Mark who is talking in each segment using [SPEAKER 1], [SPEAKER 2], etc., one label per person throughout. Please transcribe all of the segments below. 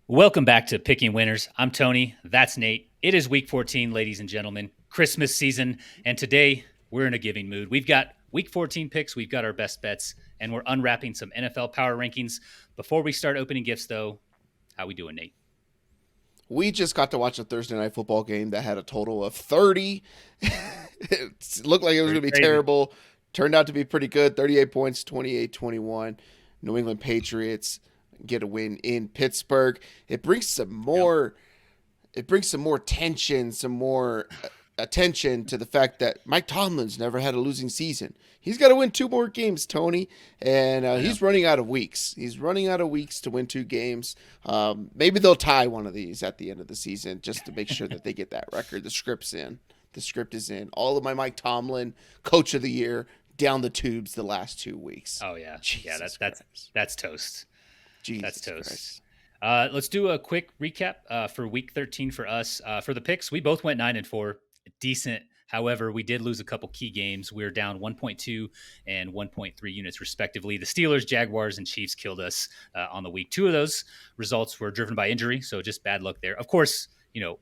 [SPEAKER 1] Welcome back to Picking Winners. I'm Tony. That's Nate. It is week 14, ladies and gentlemen, Christmas season. And today we're in a giving mood. We've got week 14 picks, we've got our best bets, and we're unwrapping some NFL power rankings. Before we start opening gifts, though, how we doing, Nate?
[SPEAKER 2] We just got to watch a Thursday night football game that had a total of 30. It looked like it was
[SPEAKER 1] Pretty
[SPEAKER 2] going to be
[SPEAKER 1] crazy.
[SPEAKER 2] terrible. Turned out to be pretty good. 38 points, 28-21. New England Patriots get a win in Pittsburgh. It brings some
[SPEAKER 1] Yep.
[SPEAKER 2] more tension, some more attention to the fact that Mike Tomlin's never had a losing season. He's got to win two more games, Tony, and
[SPEAKER 1] I know.
[SPEAKER 2] he's running out of weeks. He's running out of weeks to win two games. Maybe they'll tie one of these at the end of the season just to make sure that they get that record. The script's in. The script is in. All of my Mike Tomlin, Coach of the Year, down the tubes the last 2 weeks.
[SPEAKER 1] Oh yeah. Yeah,
[SPEAKER 2] Jesus Christ.
[SPEAKER 1] that's toast. That's
[SPEAKER 2] Jesus
[SPEAKER 1] toast.
[SPEAKER 2] Christ.
[SPEAKER 1] Let's do a quick recap for week 13 for us. For the picks, we both went 9-4. Decent. However, we did lose a couple key games. We were down 1.2 and 1.3 units, respectively. The Steelers, Jaguars, and Chiefs killed us on the week. Two of those results were driven by injury, so just bad luck there. Of course,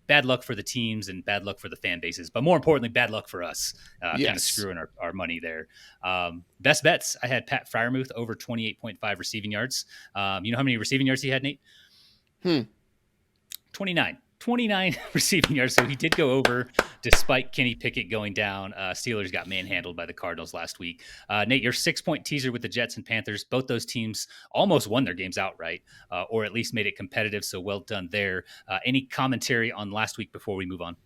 [SPEAKER 1] bad luck for the teams and bad luck for the fan bases, but more importantly, bad luck for us, kind of
[SPEAKER 2] Yes.
[SPEAKER 1] screwing our money there. Best bets, I had Pat Fryermuth over 28.5 receiving yards. You know how many receiving yards he had, Nate?
[SPEAKER 2] Hmm.
[SPEAKER 1] 29 receiving yards. So he did go over despite Kenny Pickett going down. Steelers got manhandled by the Cardinals last week. Nate, your 6-point teaser with the Jets and Panthers, both those teams almost won their games outright, or at least made it competitive. So well done there. Any commentary on last week before we move on?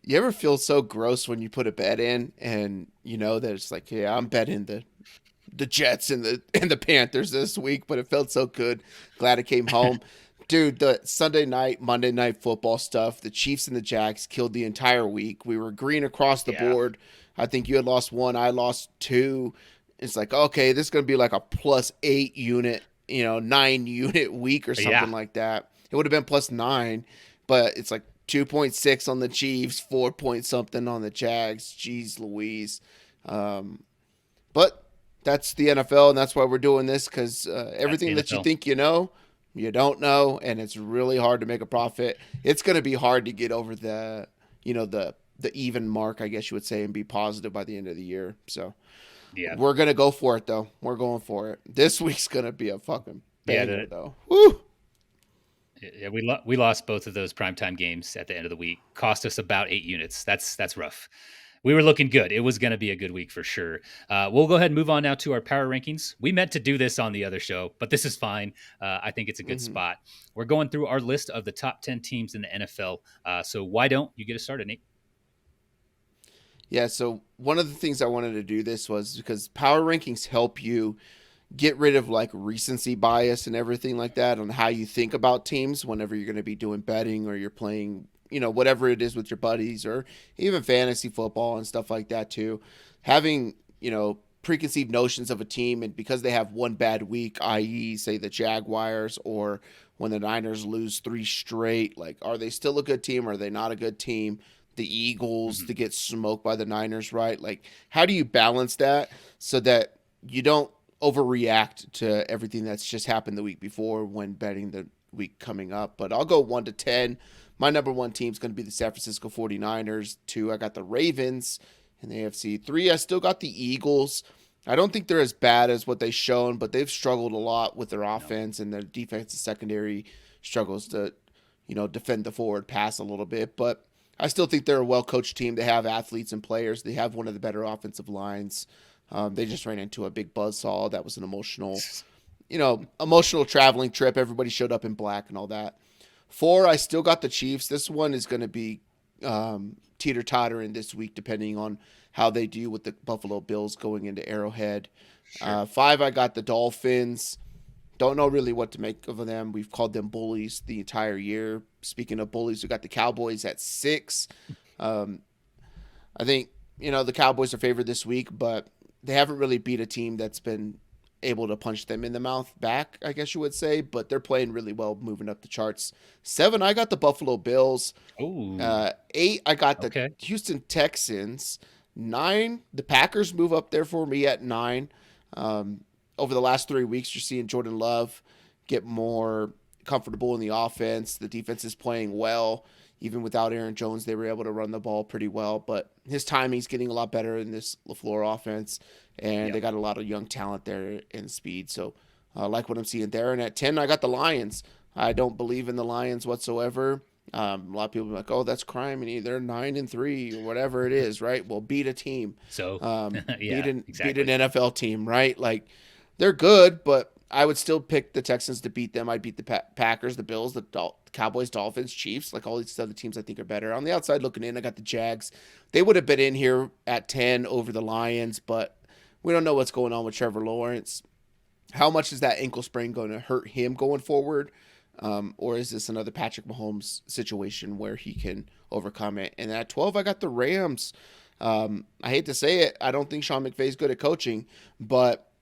[SPEAKER 2] You ever feel so gross when you put a bet in and you know that it's like, yeah, I'm betting the Jets and the Panthers this week, but it felt so good. Glad it came home. Dude, the Sunday night, Monday night football stuff, the Chiefs and the Jags killed the entire week. We were green across the
[SPEAKER 1] Yeah.
[SPEAKER 2] board. I think you had lost one, I lost two. It's like, okay, this is going to be like a +8 unit, 9 unit week or
[SPEAKER 1] Yeah.
[SPEAKER 2] something like that. It would have been +9, but it's like 2.6 on the Chiefs, 4 point something on the Jags. Jeez Louise. Um, but that's the NFL, and that's why we're doing this because
[SPEAKER 1] That's the
[SPEAKER 2] everything that you
[SPEAKER 1] NFL.
[SPEAKER 2] think you don't know, and it's really hard to make a profit. It's going to be hard to get over the even mark, I guess you would say, and be positive by the end of the year. So
[SPEAKER 1] Yeah.
[SPEAKER 2] we're gonna go for it, though. We're going for it. This week's gonna be a fucking
[SPEAKER 1] Yeah.
[SPEAKER 2] banger, though. Woo!
[SPEAKER 1] Yeah, we lost both of those primetime games at the end of the week. Cost us about 8 units. That's rough. We were looking good. It was going to be a good week for sure. We'll go ahead and move on now to our power rankings. We meant to do this on the other show, but this is fine. I think it's a good
[SPEAKER 2] hmm
[SPEAKER 1] spot. We're going through our list of the top 10 teams in the NFL. So why don't you get us started, Nate?
[SPEAKER 2] Yeah. So one of the things I wanted to do this was because power rankings help you get rid of like recency bias and everything like that on how you think about teams whenever you're going to be doing betting or you're playing, whatever it is with your buddies or even fantasy football and stuff like that too. Having, preconceived notions of a team and because they have one bad week, i.e., say the Jaguars or when the Niners lose three straight, like are they still a good team or are they not a good team? The Eagles
[SPEAKER 1] Mhm.
[SPEAKER 2] to get smoked by the Niners, right? Like, how do you balance that so that you don't overreact to everything that's just happened the week before when betting the week coming up? But I'll go 1 to 10. My number one team is going to be the San Francisco 49ers. Two, I got the Ravens in the AFC. Three, I still got the Eagles. I don't think they're as bad as what they've shown, but they've struggled a lot with their
[SPEAKER 1] No.
[SPEAKER 2] offense and their defensive secondary struggles to, defend the forward pass a little bit. But I still think they're a well coached team. They have athletes and players. They have one of the better offensive lines. They just ran into a big buzzsaw. That was an emotional traveling trip. Everybody showed up in black and all that. Four, I still got the Chiefs. This one is going to be teeter tottering this week, depending on how they do with the Buffalo Bills going into Arrowhead.
[SPEAKER 1] Sure.
[SPEAKER 2] Five, I got the Dolphins. Don't know really what to make of them. We've called them bullies the entire year. Speaking of bullies, we got the Cowboys at six. Um, I think, the Cowboys are favored this week, but they haven't really beat a team that's been able to punch them in the mouth back, I guess you would say, but they're playing really well, moving up the charts. Seven, I got the Buffalo Bills.
[SPEAKER 1] Oh,
[SPEAKER 2] Eight, I got the
[SPEAKER 1] okay.
[SPEAKER 2] Houston Texans. Nine, the Packers move up there for me at nine. Um, Over the last 3 weeks, you're seeing Jordan Love get more comfortable in the offense. The defense is playing well. Even without Aaron Jones, they were able to run the ball pretty well. But his timing's getting a lot better in this LaFleur offense, and they
[SPEAKER 1] Yep.
[SPEAKER 2] got a lot of young talent there in speed. So I like what I'm seeing there. And at 10, I got the Lions. I don't believe in the Lions whatsoever. A lot of people are like, "Oh, that's crime," and they're 9-3 or whatever it is, right? Well, beat a team,
[SPEAKER 1] So,
[SPEAKER 2] beat
[SPEAKER 1] yeah,
[SPEAKER 2] an
[SPEAKER 1] exactly.
[SPEAKER 2] NFL team, right? Like they're good, but I would still pick the Texans to beat them. I'd beat the Packers, the Bills, the Cowboys, Dolphins, Chiefs. Like all these other teams, I think are better. On the outside looking in, I got the Jags. They would have been in here at 10 over the Lions, but we don't know what's going on with Trevor Lawrence. How much is that ankle sprain going to hurt him going forward? Or is this another Patrick Mahomes situation where he can overcome it? And at 12, I got the Rams. I hate to say it. I don't think Sean McVay's good at coaching, but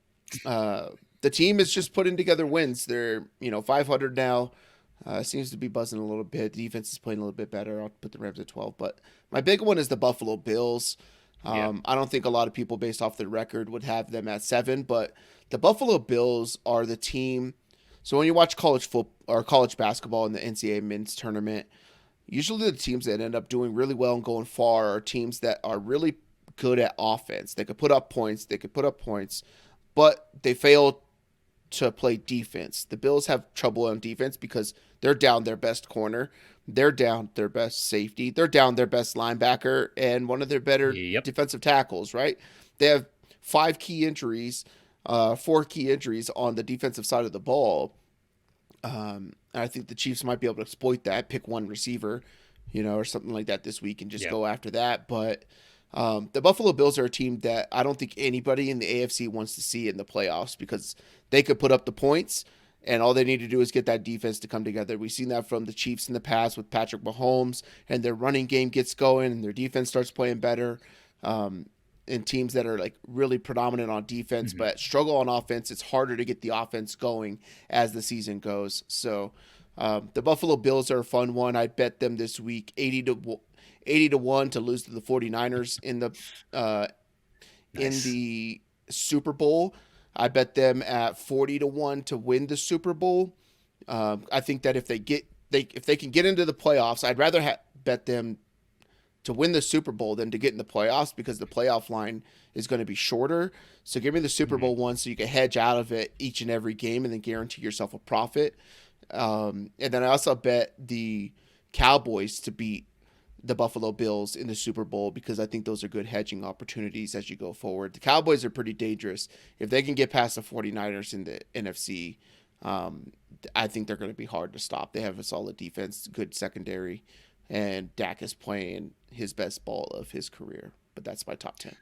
[SPEAKER 2] uh, the team is just putting together wins. They're 500 now. Seems to be buzzing a little bit. The defense is playing a little bit better. I'll put the Rams at 12. But my big one is the Buffalo Bills.
[SPEAKER 1] Yeah.
[SPEAKER 2] I don't think a lot of people, based off their record, would have them at 7. But the Buffalo Bills are the team. So when you watch college football or college basketball in the NCAA men's tournament, usually the teams that end up doing really well and going far are teams that are really good at offense. They could put up points. But they fail to play defense. The Bills have trouble on defense because they're down their best corner, they're down their best safety, they're down their best linebacker, and one of their better
[SPEAKER 1] Yep.
[SPEAKER 2] defensive tackles, right? They have 4 key injuries on the defensive side of the ball. And I think the Chiefs might be able to exploit that, pick one receiver, or something like that this week and just
[SPEAKER 1] Yep.
[SPEAKER 2] go after that. But the Buffalo Bills are a team that I don't think anybody in the AFC wants to see in the playoffs because they could put up the points, and all they need to do is get that defense to come together. We've seen that from the Chiefs in the past with Patrick Mahomes, and their running game gets going and their defense starts playing better. And teams that are like really predominant on defense
[SPEAKER 1] Mhm.
[SPEAKER 2] but struggle on offense, it's harder to get the offense going as the season goes. So the Buffalo Bills are a fun one. I'd bet them this week 80 to 1 to lose to the 49ers uh, in
[SPEAKER 1] Nice.
[SPEAKER 2] the Super Bowl. I bet them at 40 to 1 to win the Super Bowl. I think that if they can get into the playoffs, I'd rather bet them to win the Super Bowl than to get in the playoffs because the playoff line is going to be shorter. So give me the Super
[SPEAKER 1] Mhm.
[SPEAKER 2] Bowl one so you can hedge out of it each and every game and then guarantee yourself a profit. And then I also bet the Cowboys to beat the Buffalo Bills in the Super Bowl because I think those are good hedging opportunities as you go forward. The Cowboys are pretty dangerous. If they can get past the 49ers in the NFC, um, I think they're going to be hard to stop. They have a solid defense, good secondary, and Dak is playing his best ball of his career. But that's my top 10.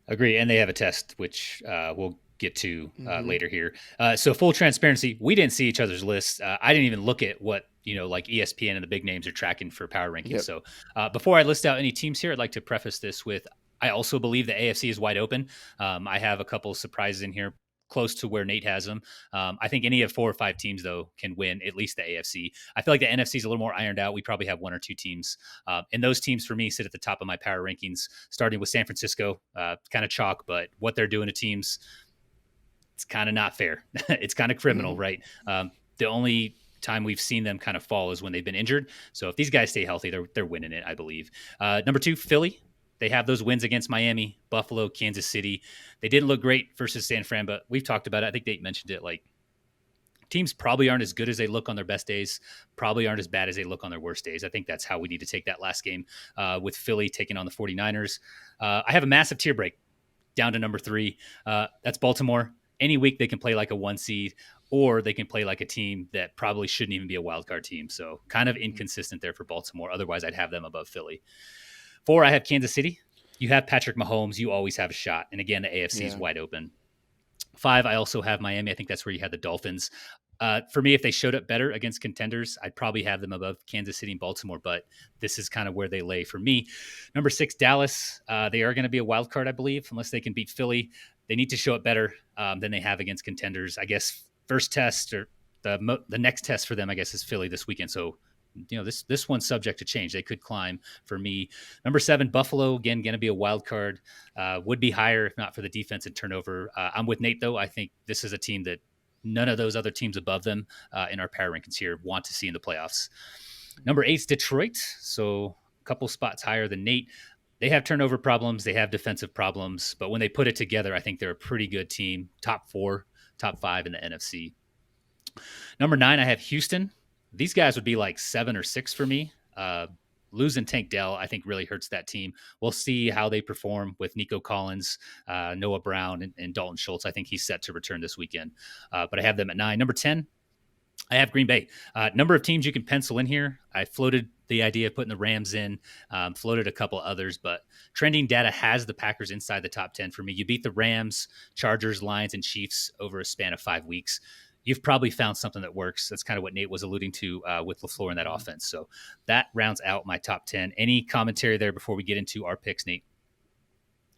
[SPEAKER 1] Agree. And they have a test, which we'll get to
[SPEAKER 2] Mm-hmm.
[SPEAKER 1] later here. So full transparency, we didn't see each other's lists. I didn't even look at what, like ESPN and the big names are tracking for power rankings.
[SPEAKER 2] Yep.
[SPEAKER 1] So before I list out any teams here, I'd like to preface this with, I also believe the AFC is wide open. I have a couple surprises in here close to where Nate has them. I think any of 4 or 5 teams, though, can win at least the AFC. I feel like the NFC is a little more ironed out. We probably have 1 or 2 teams. And those teams, for me, sit at the top of my power rankings, starting with San Francisco, kind of chalk, but what they're doing to teams, it's kind of not fair. It's kind of criminal,
[SPEAKER 2] Mm-hmm.
[SPEAKER 1] right? The only time we've seen them kind of fall is when they've been injured. So if these guys stay healthy, they're winning it, I believe. Number 2, Philly. They have those wins against Miami, Buffalo, Kansas City. They didn't look great versus San Fran, but we've talked about it. I think Nate mentioned it. Like, teams probably aren't as good as they look on their best days, probably aren't as bad as they look on their worst days. I think that's how we need to take that last game with Philly taking on the 49ers. I have a massive tier break down to number 3. That's Baltimore. Any week they can play like a 1 seed, or they can play like a team that probably shouldn't even be a wild card team. So kind of inconsistent there for Baltimore. Otherwise, I'd have them above Philly. 4, I have Kansas City. You have Patrick Mahomes. You always have a shot. And again, the AFC is
[SPEAKER 2] Yeah.
[SPEAKER 1] wide open. 5, I also have Miami. I think that's where you had the Dolphins. For me, if they showed up better against contenders, I'd probably have them above Kansas City and Baltimore, but this is kind of where they lay for me. Number 6, Dallas. They are going to be a wild card, I believe, unless they can beat Philly. They need to show up better than they have against contenders. I guess first test or the next test for them, I guess, is Philly this weekend. So, this one's subject to change. They could climb for me. Number 7, Buffalo, again, going to be a wild card. Would be higher if not for the defense and turnover. I'm with Nate, though. I think this is a team that none of those other teams above them in our power rankings here want to see in the playoffs. Number 8 is Detroit, so a couple spots higher than Nate. They have turnover problems. They have defensive problems. But when they put it together, I think they're a pretty good team. Top 4, top 5 in the NFC. Number 9, I have Houston. These guys would be like 7 or 6 for me. Losing Tank Dell, I think, really hurts that team. We'll see how they perform with Nico Collins, Noah Brown, and Dalton Schultz. I think he's set to return this weekend. But I have them at 9. Number 10, I have Green Bay. Number of teams you can pencil in here. I floated the idea of putting the Rams in, floated a couple others, but trending data has the Packers inside the top 10 for me. You beat the Rams, Chargers, Lions, and Chiefs over a span of 5 weeks. You've probably found something that works. That's kind of what Nate was alluding to with LaFleur in that offense. So that rounds out my top 10. Any commentary there before we get into our picks, Nate?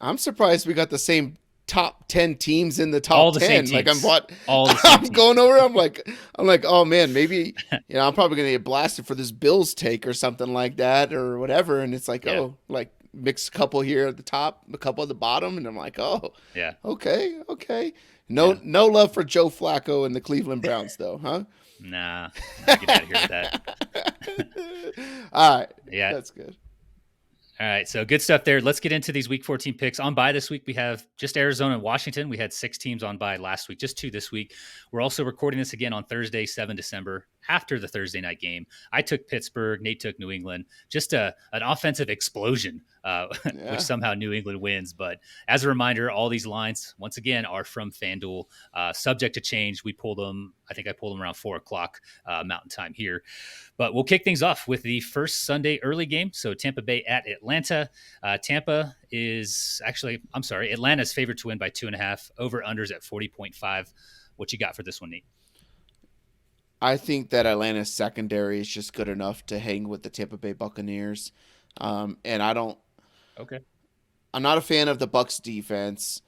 [SPEAKER 2] I'm surprised we got the same top 10 teams in the top
[SPEAKER 1] All the
[SPEAKER 2] 10.
[SPEAKER 1] same teams.
[SPEAKER 2] I'm going over. I'm like, oh man, maybe, I'm probably going to get blasted for this Bills take or something like that or whatever. And it's like, mix a couple here at the top, a couple at the bottom. And I'm like, okay. No love for Joe Flacco and the Cleveland Browns though, huh?
[SPEAKER 1] Nah, get out of here with that.
[SPEAKER 2] All right.
[SPEAKER 1] Yeah.
[SPEAKER 2] That's good.
[SPEAKER 1] All right, so good stuff there. Let's get into these Week 14 picks. On bye this week, we have just Arizona and Washington. We had 6 teams on bye last week, just 2 this week. We're also recording this again on Thursday, 7 December, after the Thursday night game. I took Pittsburgh. Nate took New England. Just an offensive explosion, which somehow New England wins. But as a reminder, all these lines, once again, are from FanDuel, subject to change. We pulled them. I think I pulled them around 4 o'clock Mountain Time here. But we'll kick things off with the first Sunday early game. So Tampa Bay at Atlanta. Atlanta's favored to win by 2.5. Over-unders at 40.5. What you got for this one, Nate?
[SPEAKER 2] I think that Atlanta's secondary is just good enough to hang with the Tampa Bay Buccaneers. And I don't.
[SPEAKER 1] Okay.
[SPEAKER 2] I'm not a fan of the Bucs defense.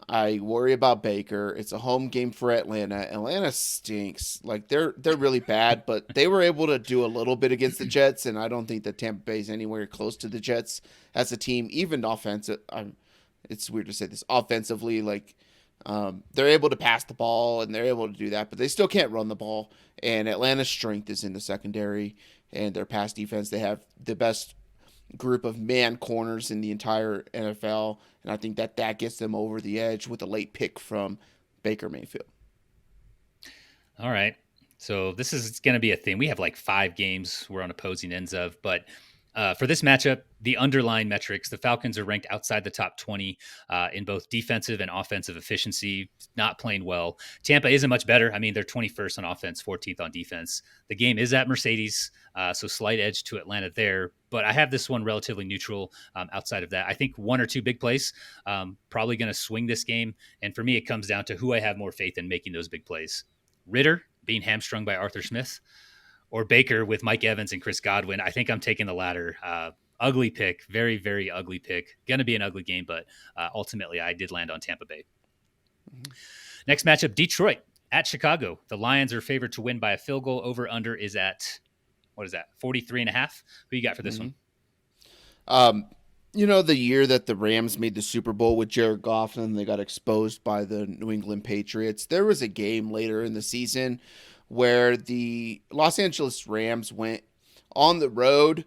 [SPEAKER 2] I worry about Baker. It's a home game for Atlanta. Atlanta stinks. Like they're really bad, but they were able to do a little bit against the Jets, and I don't think that Tampa Bay is anywhere close to the Jets as a team, even offensive. It's weird to say this offensively. Like they're able to pass the ball and they're able to do that, but they still can't run the ball. And Atlanta's strength is in the secondary and their pass defense. They have the best group of man corners in the entire NFL, and I think that gets them over the edge with a late pick from Baker Mayfield.
[SPEAKER 1] All right, so this is going to be a thing. We have like 5 games we're on opposing ends of, but for this matchup, the underlying metrics, the Falcons are ranked outside the top 20 in both defensive and offensive efficiency, not playing well. Tampa isn't much better. I mean, they're 21st on offense, 14th on defense. The game is at Mercedes, so slight edge to Atlanta there. But I have this one relatively neutral outside of that. I think 1 or 2 big plays, probably going to swing this game. And for me, it comes down to who I have more faith in making those big plays. Ritter being hamstrung by Arthur Smith, or Baker with Mike Evans and Chris Godwin. I think I'm taking the latter. Ugly pick, very, very ugly pick. Going to be an ugly game, but ultimately I did land on Tampa Bay. Mm-hmm. Next matchup, Detroit at Chicago. The Lions are favored to win by a field goal. Over-under is at, 43.5? Who you got for this one?
[SPEAKER 2] The year that the Rams made the Super Bowl with Jared Goff and they got exposed by the New England Patriots, there was a game later in the season where the Los Angeles Rams went on the road,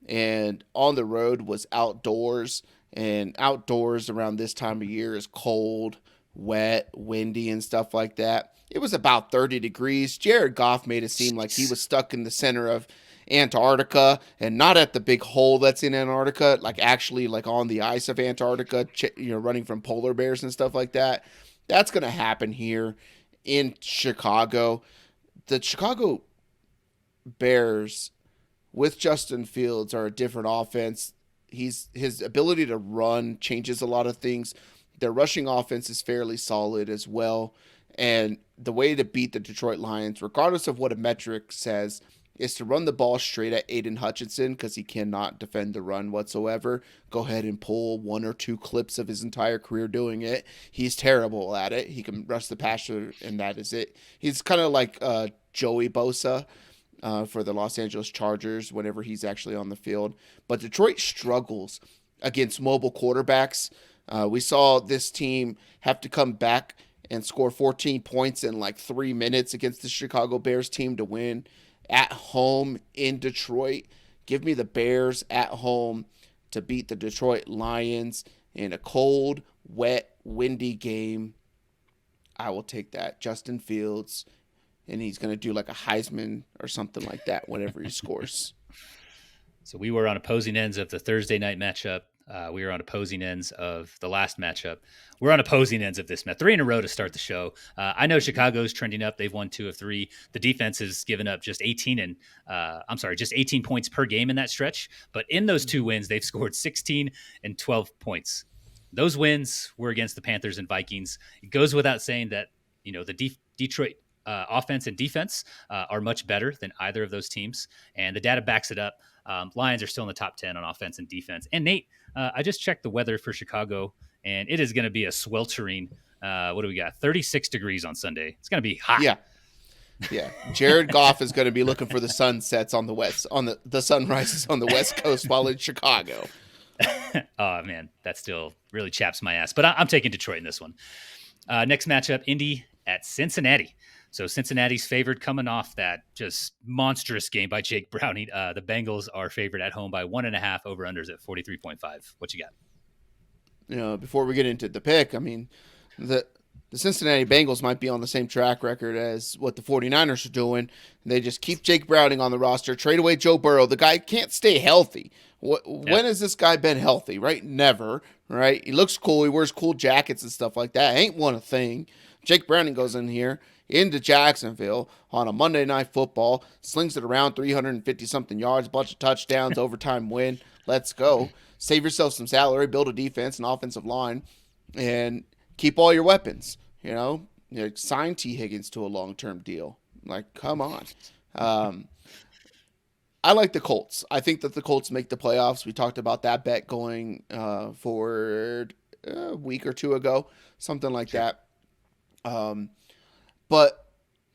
[SPEAKER 2] and on the road was outdoors, and outdoors around this time of year is cold, wet, windy, and stuff like that. It was about 30 degrees. Jared Goff made it seem like he was stuck in the center of Antarctica and not at the big hole that's in Antarctica, like actually like on the ice of Antarctica, running from polar bears and stuff like that. That's going to happen here in Chicago. The Chicago Bears with Justin Fields are a different offense. His ability to run changes a lot of things. Their rushing offense is fairly solid as well. And the way to beat the Detroit Lions, regardless of what a metric says, is to run the ball straight at Aiden Hutchinson because he cannot defend the run whatsoever. Go ahead and pull 1 or 2 clips of his entire career doing it. He's terrible at it. He can rush the passer, and that is it. He's kind of like Joey Bosa for the Los Angeles Chargers whenever he's actually on the field. But Detroit struggles against mobile quarterbacks. We saw this team have to come back and score 14 points in like 3 minutes against the Chicago Bears team to win at home in Detroit. Give me the Bears at home to beat the Detroit Lions in a cold, wet, windy game. I will take that. Justin Fields, and he's going to do like a Heisman or something like that whenever he scores.
[SPEAKER 1] So we were on opposing ends of the Thursday night matchup. We were on opposing ends of the last matchup. We're on opposing ends of this match. 3 in a row to start the show. I know Chicago's trending up. They've won 2 of 3. The defense has given up just 18 points per game in that stretch. But in those 2 wins, they've scored 16 and 12 points. Those wins were against the Panthers and Vikings. It goes without saying that, the Detroit offense and defense are much better than either of those teams. And the data backs it up. Lions are still in the top 10 on offense and defense. And Nate, I just checked the weather for Chicago, and it is going to be a sweltering, what do we got? 36 degrees on Sunday. It's going to be hot.
[SPEAKER 2] Yeah. Jared Goff is going to be looking for the sunsets on the west, on the sunrises on the West Coast while in Chicago.
[SPEAKER 1] Oh, man, that still really chaps my ass. But I'm taking Detroit in this one. Next matchup, Indy at Cincinnati. So Cincinnati's favored coming off that just monstrous game by Jake Browning. The Bengals are favored at home by 1.5, over-unders at 43.5. What you got?
[SPEAKER 2] Before we get into the pick, I mean, the Cincinnati Bengals might be on the same track record as what the 49ers are doing. They just keep Jake Browning on the roster, trade away Joe Burrow. The guy can't stay healthy. When has this guy been healthy, right? Never, right? He looks cool. He wears cool jackets and stuff like that. Ain't one a thing. Jake Browning goes in here into Jacksonville on a Monday Night Football, slings it around 350-something yards, bunch of touchdowns, overtime win. Let's go. Save yourself some salary, build a defense and offensive line, and keep all your weapons. Sign T. Higgins to a long-term deal. Like, come on. I like the Colts. I think that the Colts make the playoffs. We talked about that bet going forward a week or 2 ago, something like that. But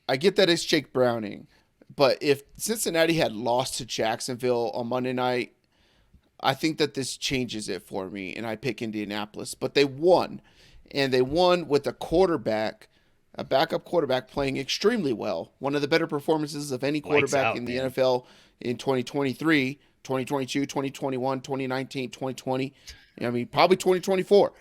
[SPEAKER 2] I get that it's Jake Browning. But if Cincinnati had lost to Jacksonville on Monday night, I think that this changes it for me, and I pick Indianapolis. But they won, and they won with a backup quarterback playing extremely well. One of the better performances of any quarterback in the NFL in 2023, 2022, 2021, 2019, 2020. I mean, probably 2024.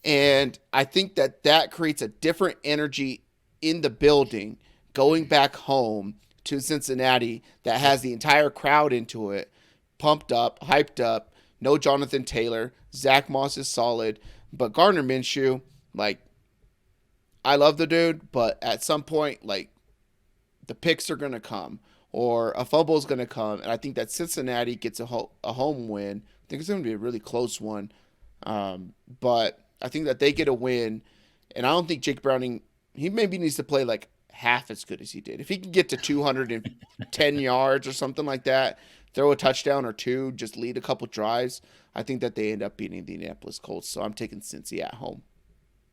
[SPEAKER 2] And I think that creates a different energy in the building going back home to Cincinnati that has the entire crowd into it, pumped up, hyped up. No Jonathan Taylor. Zach Moss is solid. But Gardner Minshew, I love the dude, but at some point, the picks are going to come or a fumble is going to come. And I think that Cincinnati gets a home win. I think it's going to be a really close one. But I think that they get a win. And I don't think Jake Browning, he maybe needs to play half as good as he did. If he can get to 210 yards or something like that, throw a touchdown or 2, just lead a couple drives, I think that they end up beating the Indianapolis Colts. So I'm taking Cincy at home.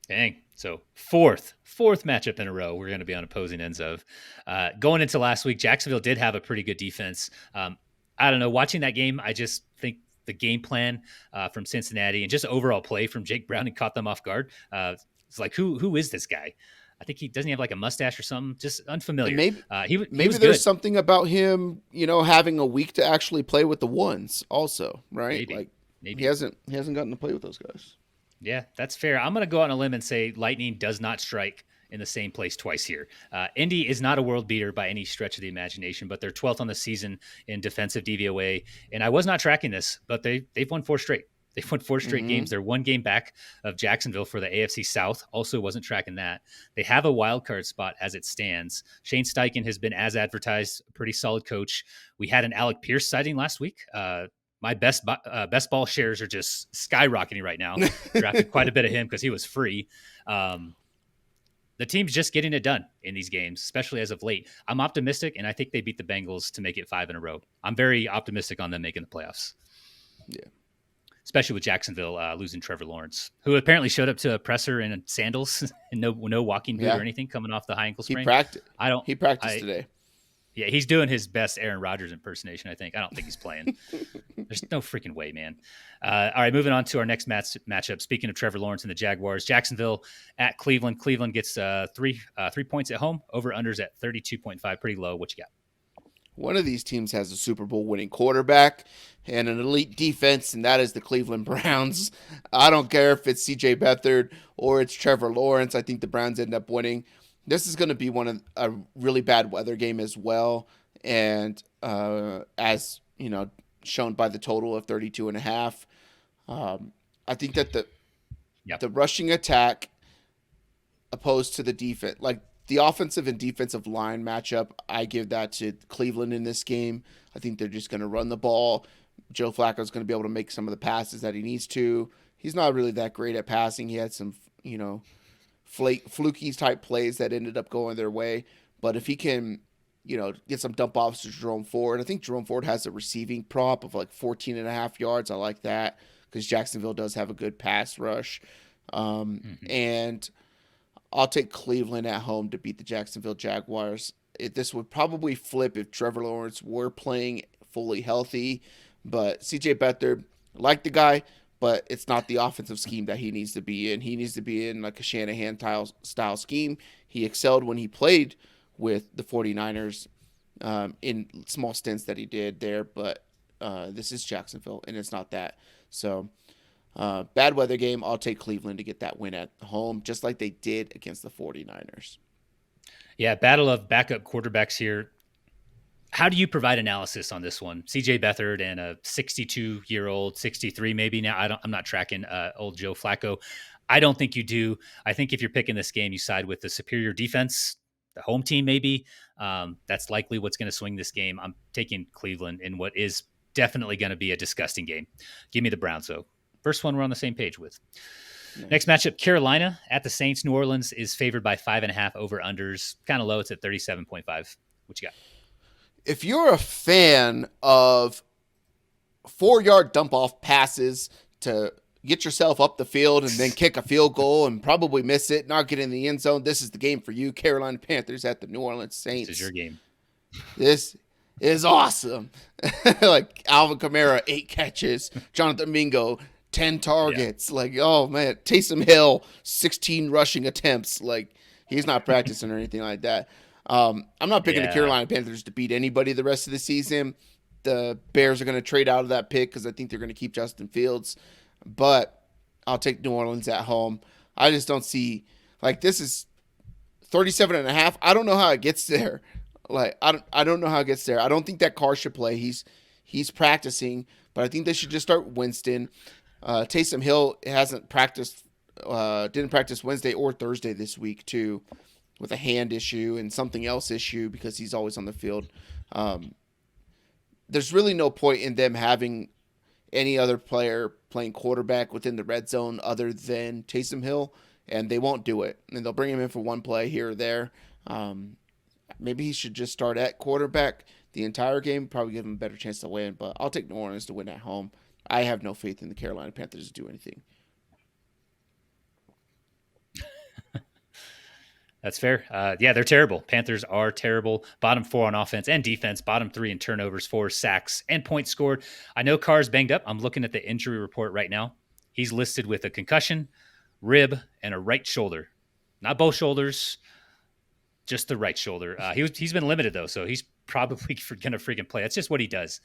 [SPEAKER 1] Dang. So fourth matchup in a row we're going to be on opposing ends of. Going into last week, Jacksonville did have a pretty good defense. I don't know. Watching that game, I just think the game plan from Cincinnati and just overall play from Jake Browning caught them off guard. It's like, who is this guy? I think he doesn't have a mustache or something, just unfamiliar.
[SPEAKER 2] Maybe
[SPEAKER 1] there's
[SPEAKER 2] good. Something about him, having a week to actually play with the ones also, right?
[SPEAKER 1] Maybe.
[SPEAKER 2] He hasn't gotten to play with those guys.
[SPEAKER 1] Yeah, that's fair. I'm going to go out on a limb and say lightning does not strike in the same place twice here. Indy is not a world beater by any stretch of the imagination, but they're 12th on the season in defensive DVOA. And I was not tracking this, but they've won 4 straight. They've won 4 straight games. They're 1 game back of Jacksonville for the AFC South. Also wasn't tracking that. They have a wild card spot as it stands. Shane Steichen has been, as advertised, a pretty solid coach. We had an Alec Pierce sighting last week. My best ball shares are just skyrocketing right now. Drafted quite a bit of him because he was free. The team's just getting it done in these games, especially as of late. I'm optimistic, and I think they beat the Bengals to make it 5 in a row. I'm very optimistic on them making the playoffs.
[SPEAKER 2] Yeah.
[SPEAKER 1] Especially with Jacksonville losing Trevor Lawrence, who apparently showed up to a presser in sandals and no walking boot or anything coming off the high ankle sprain.
[SPEAKER 2] He practiced today.
[SPEAKER 1] Yeah, he's doing his best Aaron Rodgers impersonation, I think. I don't think he's playing. There's no freaking way, man. All right, moving on to our next matchup. Speaking of Trevor Lawrence and the Jaguars, Jacksonville at Cleveland. Cleveland gets 3 points at home. Over-unders at 32.5. Pretty low. What you got?
[SPEAKER 2] One of these teams has a Super Bowl winning quarterback and an elite defense, and that is the Cleveland Browns. I don't care if it's CJ Beathard or it's Trevor Lawrence. I think the Browns end up winning. This is going to be a really bad weather game as well. And as you know, shown by the total of 32.5, I think that the rushing attack opposed to the defense, like the offensive and defensive line matchup, I give that to Cleveland in this game. I think they're just going to run the ball. Joe Flacco's going to be able to make some of the passes that he needs to. He's not really that great at passing. He had some, fluky type plays that ended up going their way. But if he can, get some dump offs to Jerome Ford, I think Jerome Ford has a receiving prop of like 14.5 yards. I like that because Jacksonville does have a good pass rush. And I'll take Cleveland at home to beat the Jacksonville Jaguars. This would probably flip if Trevor Lawrence were playing fully healthy. But CJ Beathard, like the guy, but it's not the offensive scheme that he needs to be in. He needs to be in like a Shanahan style scheme. He excelled when he played with the 49ers in small stints that he did there. But this is Jacksonville, and it's not that. So bad weather game. I'll take Cleveland to get that win at home, just like they did against the 49ers.
[SPEAKER 1] Yeah, battle of backup quarterbacks here. How do you provide analysis on this one? CJ Beathard and a 62-year-old, 63 maybe now. I'm not tracking old Joe Flacco. I don't think you do. I think if you're picking this game, you side with the superior defense, the home team maybe. That's likely what's going to swing this game. I'm taking Cleveland in what is definitely going to be a disgusting game. Give me the Browns, though. First one we're on the same page with. Nice. Next matchup, Carolina at the Saints. New Orleans is favored by 5.5 over-unders. Kind of low. It's at 37.5. What you got?
[SPEAKER 2] If you're a fan of 4-yard dump-off passes to get yourself up the field and then kick a field goal and probably miss it, not get in the end zone, this is the game for you. Carolina Panthers at the New Orleans Saints.
[SPEAKER 1] This is your game.
[SPEAKER 2] This is awesome. Like Alvin Kamara, 8 catches. Jonathan Mingo, 10 targets. Yeah. Like, oh, man. Taysom Hill, 16 rushing attempts. Like, he's not practicing or anything like that. I'm not picking the Carolina Panthers to beat anybody the rest of the season. The Bears are going to trade out of that pick because I think they're going to keep Justin Fields. But I'll take New Orleans at home. I just don't see – like, this is 37.5. I don't know how it gets there. Like, I don't know how it gets there. I don't think that Carr should play. He's practicing, but I think they should just start Winston. Taysom Hill hasn't practiced didn't practice Wednesday or Thursday this week, too, with a hand issue and something else issue because he's always on the field. There's really no point in them having any other player playing quarterback within the red zone other than Taysom Hill, and they won't do it. And they'll bring him in for one play here or there. Maybe he should just start at quarterback the entire game, probably give him a better chance to win, but I'll take New Orleans to win at home. I have no faith in the Carolina Panthers to do anything.
[SPEAKER 1] That's fair. Yeah, they're terrible. Panthers are terrible. Bottom 4 on offense and defense. Bottom 3 in turnovers, 4 sacks, and points scored. I know Carr's banged up. I'm looking at the injury report right now. He's listed with a concussion, rib, and a right shoulder. Not both shoulders, just the right shoulder. He's been limited, though, so he's probably going to freaking play. That's just what he does.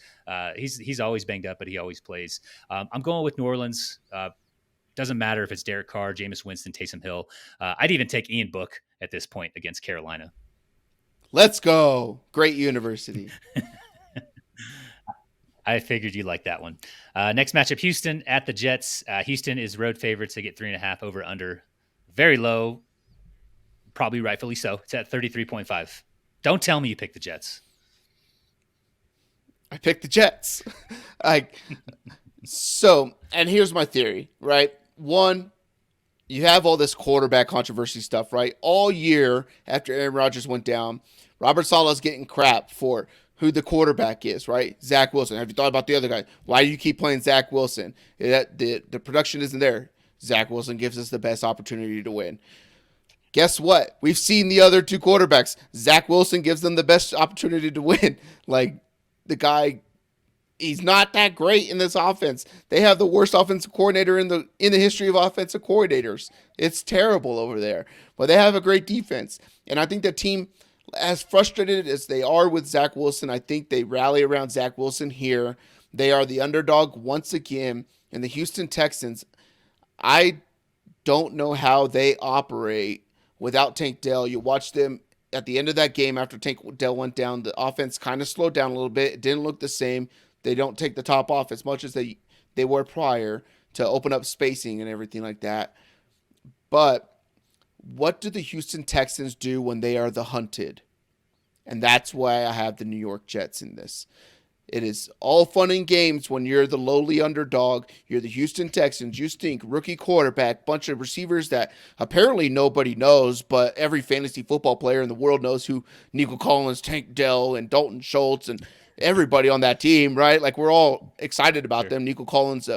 [SPEAKER 1] He's always banged up, but he always plays. I'm going with New Orleans. Doesn't matter if it's Derek Carr, Jameis Winston, Taysom Hill. I'd even take Ian Book at this point against Carolina.
[SPEAKER 2] Let's go. Great university.
[SPEAKER 1] I figured you'd like that one. Next matchup, Houston at the Jets. Houston is road favorites to get 3.5 over under. Very low. Probably rightfully so. It's at 33.5. Don't tell me you picked the Jets.
[SPEAKER 2] I picked the Jets. So, and here's my theory, right? One, you have all this quarterback controversy stuff, right? All year after Aaron Rodgers went down, Robert Saleh's getting crap for who the quarterback is, right? Zach Wilson. Have you thought about the other guy? Why do you keep playing Zach Wilson? The production isn't there. Zach Wilson gives us the best opportunity to win. guess what? We've seen the other two quarterbacks. Zach Wilson gives them the best opportunity to win. Like, the guy, he's not that great in this offense. They have the worst offensive coordinator in the history of offensive coordinators. It's terrible over there. But they have a great defense. And I think the team, as frustrated as they are with Zach Wilson, I think they rally around Zach Wilson here. They are the underdog once again. And the Houston Texans, I don't know how they operate without Tank Dell. You watch them at the end of that game after Tank Dell went down, the offense kind of slowed down a little bit. It didn't look the same. They don't take the top off as much as they were prior to open up spacing and everything like that. But what do the Houston Texans do when they are the hunted? And that's why I have the New York Jets in this. It is all fun and games when you're the lowly underdog. You're the Houston Texans. You stink. Rookie quarterback, bunch of receivers that apparently nobody knows, but every fantasy football player in the world knows who Nico Collins, Tank Dell, and Dalton Schultz, and everybody on that team, right? Like, we're all excited about them. Nico Collins,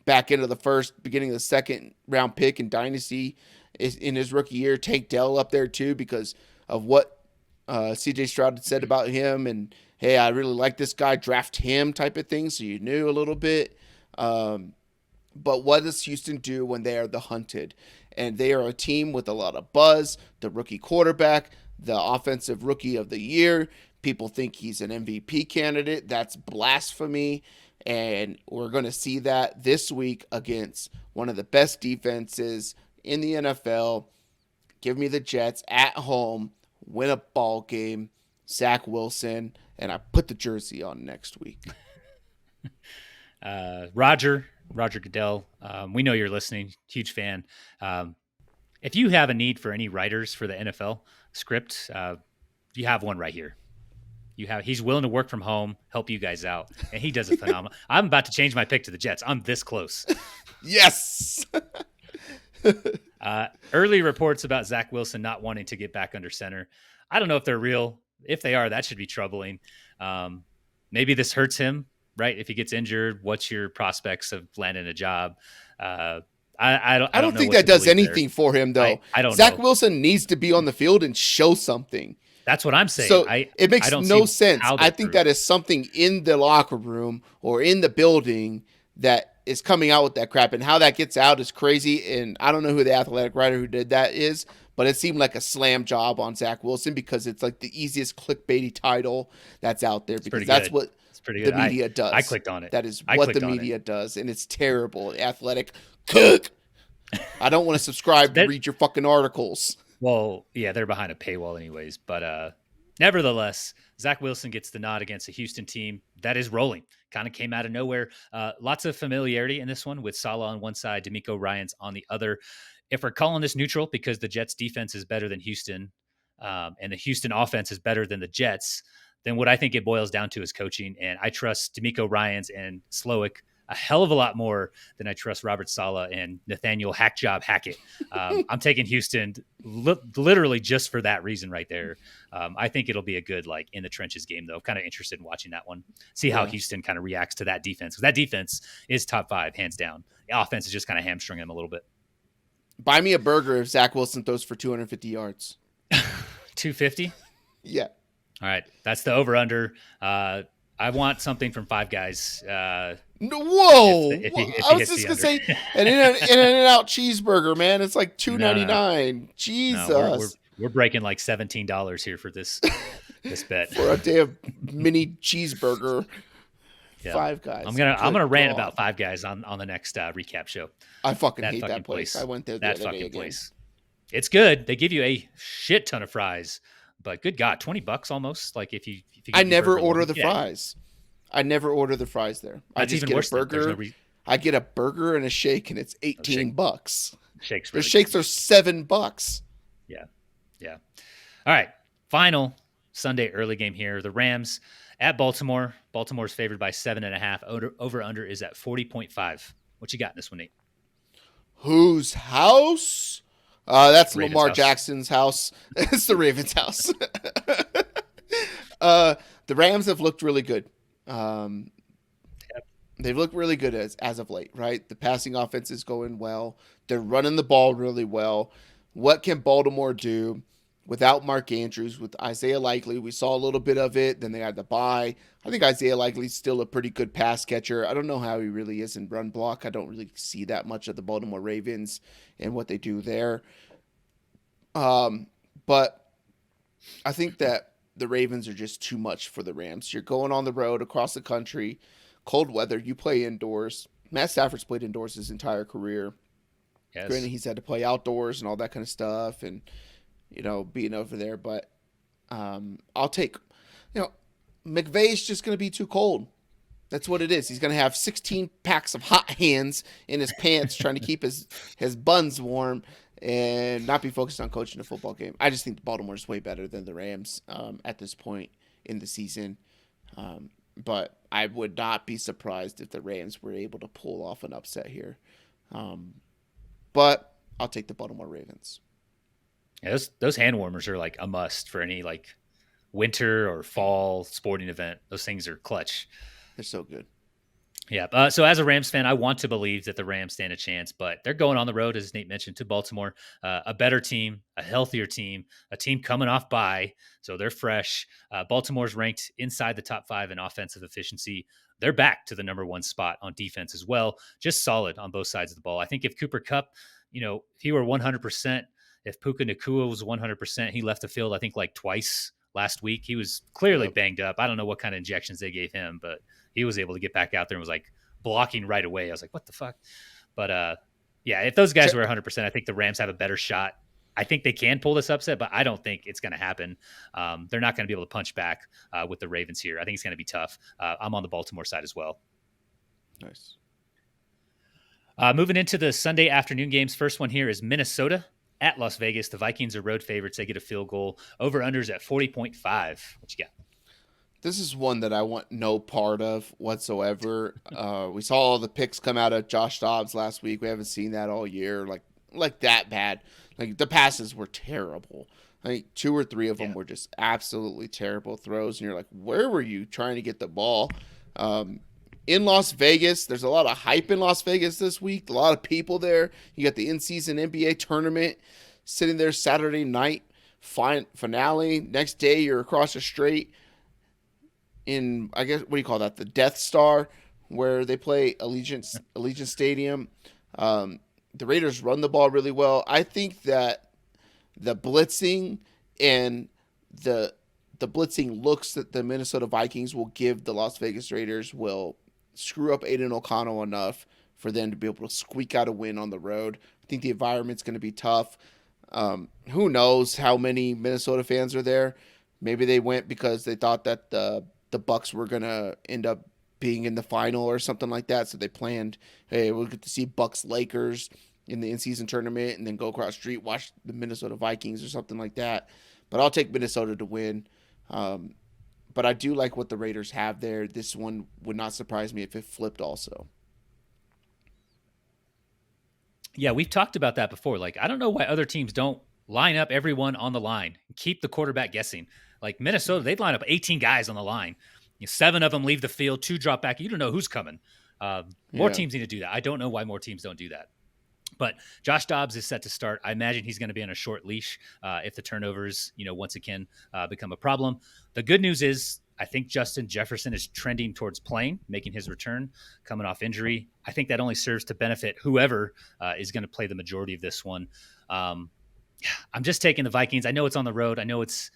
[SPEAKER 2] back into the first, beginning of the second round pick in Dynasty is in his rookie year. Tank Dell up there too because of what CJ Stroud had said about him, and hey, I really like this guy, draft him type of thing, so you knew a little bit. But what does Houston do when they are the hunted? And they are a team with a lot of buzz, the rookie quarterback, the offensive rookie of the year. People think he's an MVP candidate. That's blasphemy. And we're going to see that this week against one of the best defenses in the NFL. Give me the Jets at home, win a ball game, Zach Wilson, and I put the jersey on next week.
[SPEAKER 1] Roger Goodell, we know you're listening. Huge fan. If you have a need for any writers for the NFL script, you have one right here. He's willing to work from home, help you guys out, and he does a phenomenal. I'm about to change my pick to the Jets. I'm this close.
[SPEAKER 2] Yes.
[SPEAKER 1] Early reports about Zach Wilson not wanting to get back under center. I don't know if they're real. If they are, that should be troubling. Maybe this hurts him, right? If he gets injured, what's your prospects of landing a job? I don't
[SPEAKER 2] think that does anything for him, though.
[SPEAKER 1] I don't know.
[SPEAKER 2] Zach Wilson needs to be on the field and show something.
[SPEAKER 1] That's what I'm saying.
[SPEAKER 2] So it makes no sense. I think that is something in the locker room or in the building that is coming out with that crap, and how that gets out is crazy. And I don't know who the athletic writer who did that is, but it seemed like a slam job on Zach Wilson because it's like the easiest clickbaity title that's out there because that's what the media does.
[SPEAKER 1] I clicked on it.
[SPEAKER 2] That is what the media does, and it's terrible. Athletic cook. I don't want to subscribe to read your fucking articles.
[SPEAKER 1] Well, yeah, they're behind a paywall anyways. But nevertheless, Zach Wilson gets the nod against a Houston team that is rolling. Kind of came out of nowhere. Lots of familiarity in this one with Saleh on one side, DeMeco Ryans on the other. If we're calling this neutral because the Jets defense is better than Houston and the Houston offense is better than the Jets, then what I think it boils down to is coaching. And I trust DeMeco Ryans and Slowick a hell of a lot more than I trust Robert Saleh and Nathaniel Hackjob Hackett. I'm taking Houston literally just for that reason right there. I think it'll be a good, like, in the trenches game, though. Kind of interested in watching that one. See how Houston kind of reacts to that defense. Because that defense is top 5, hands down. The offense is just kind of hamstringing them a little bit.
[SPEAKER 2] Buy me a burger if Zach Wilson throws for 250 yards.
[SPEAKER 1] 250?
[SPEAKER 2] Yeah.
[SPEAKER 1] All right. That's the over-under. I want something from Five Guys.
[SPEAKER 2] Whoa! I was just gonna say an In-N-Out cheeseburger, man. It's like $2.99. No. Jesus,
[SPEAKER 1] no, we're breaking like $17 here for this bet
[SPEAKER 2] for a damn mini cheeseburger.
[SPEAKER 1] Yeah.
[SPEAKER 2] Five Guys.
[SPEAKER 1] I'm gonna rant about Five Guys on the next recap show.
[SPEAKER 2] I fucking hate that place. I went there
[SPEAKER 1] that fucking place. It's good. They give you a shit ton of fries, but good God, $20 almost. Like if you
[SPEAKER 2] I never order the fries. I never order the fries there. I just get a burger. I get a burger and a shake, and it's $18.
[SPEAKER 1] Shakes.
[SPEAKER 2] The shakes are $7.
[SPEAKER 1] Yeah. All right. Final Sunday early game here. The Rams at Baltimore. Baltimore's favored by 7.5. Over under is at 40.5. What you got in this one, Nate?
[SPEAKER 2] Whose house? That's
[SPEAKER 1] Ravens
[SPEAKER 2] Lamar
[SPEAKER 1] house.
[SPEAKER 2] Jackson's house. It's the Ravens' house. The Rams have looked really good. They've looked really good as of late, right? The passing offense is going well. They're running the ball really well. What can Baltimore do without Mark Andrews, with Isaiah Likely? We saw a little bit of it. Then they had to buy. I think Isaiah Likely's still a pretty good pass catcher. I don't know how he really is in run block. I don't really see that much of the Baltimore Ravens and what they do there. But I think that the Ravens are just too much for the Rams. You're going on the road across the country, cold weather. You play indoors. Matt Stafford's played indoors his entire career.
[SPEAKER 1] Yes.
[SPEAKER 2] Granted, he's had to play outdoors and all that kind of stuff, and being over there. But I'll take, McVay's just going to be too cold. That's what it is. He's going to have 16 packs of hot hands in his pants trying to keep his buns warm and not be focused on coaching a football game. I just think Baltimore's way better than the Rams at this point in the season. But I would not be surprised if the Rams were able to pull off an upset here. But I'll take the Baltimore Ravens.
[SPEAKER 1] Yeah, those hand warmers are like a must for any like winter or fall sporting event. Those things are clutch.
[SPEAKER 2] They're so good.
[SPEAKER 1] Yeah. So as a Rams fan, I want to believe that the Rams stand a chance, but they're going on the road, as Nate mentioned, to Baltimore, a better team, a healthier team, a team coming off bye. So they're fresh. Baltimore's ranked inside the top 5 in offensive efficiency. They're back to the number 1 spot on defense as well. Just solid on both sides of the ball. I think if Cooper Kupp, if he were 100%, if Puka Nacua was 100%, he left the field, I think, like twice last week. He was clearly banged up. I don't know what kind of injections they gave him, but he was able to get back out there and was like blocking right away. I was like, what the fuck? But yeah, if those guys were 100%, I think the Rams have a better shot. I think they can pull this upset, but I don't think it's going to happen. They're not going to be able to punch back with the Ravens here. I think it's going to be tough. I'm on the Baltimore side as well.
[SPEAKER 2] Nice.
[SPEAKER 1] Moving into the Sunday afternoon games. First one here is Minnesota at Las Vegas. The Vikings are road favorites. They get a field goal. Over-unders at 40.5. What you got?
[SPEAKER 2] This is one that I want no part of whatsoever. We saw all the picks come out of Josh Dobbs last week. We haven't seen that all year, like that bad. Like the passes were terrible. I think 2 or 3 of them were just absolutely terrible throws, and you're like, where were you trying to get the ball? In Las Vegas, there's a lot of hype in Las Vegas this week. A lot of people there. You got the in-season NBA tournament sitting there Saturday night, finale. Next day, you're across the street in, I guess, what do you call that? The Death Star, where they play Allegiant Stadium. The Raiders run the ball really well. I think that the blitzing and the blitzing looks that the Minnesota Vikings will give the Las Vegas Raiders will screw up Aiden O'Connell enough for them to be able to squeak out a win on the road. I think the environment's going to be tough. Who knows how many Minnesota fans are there? Maybe they went because they thought that the Bucs were going to end up being in the final or something like that. So they planned, hey, we'll get to see Bucs Lakers in the in-season tournament and then go across the street, watch the Minnesota Vikings or something like that. But I'll take Minnesota to win. But I do like what the Raiders have there. This one would not surprise me if it flipped also.
[SPEAKER 1] Yeah, we've talked about that before. Like, I don't know why other teams don't line up everyone on the line, keep the quarterback guessing. Like Minnesota, they'd line up 18 guys on the line. 7 of them leave the field, 2 drop back. You don't know who's coming. More teams need to do that. I don't know why more teams don't do that. But Josh Dobbs is set to start. I imagine he's going to be on a short leash if the turnovers, once again, become a problem. The good news is I think Justin Jefferson is trending towards playing, making his return, coming off injury. I think that only serves to benefit whoever is going to play the majority of this one. I'm just taking the Vikings. I know it's on the road. I know it's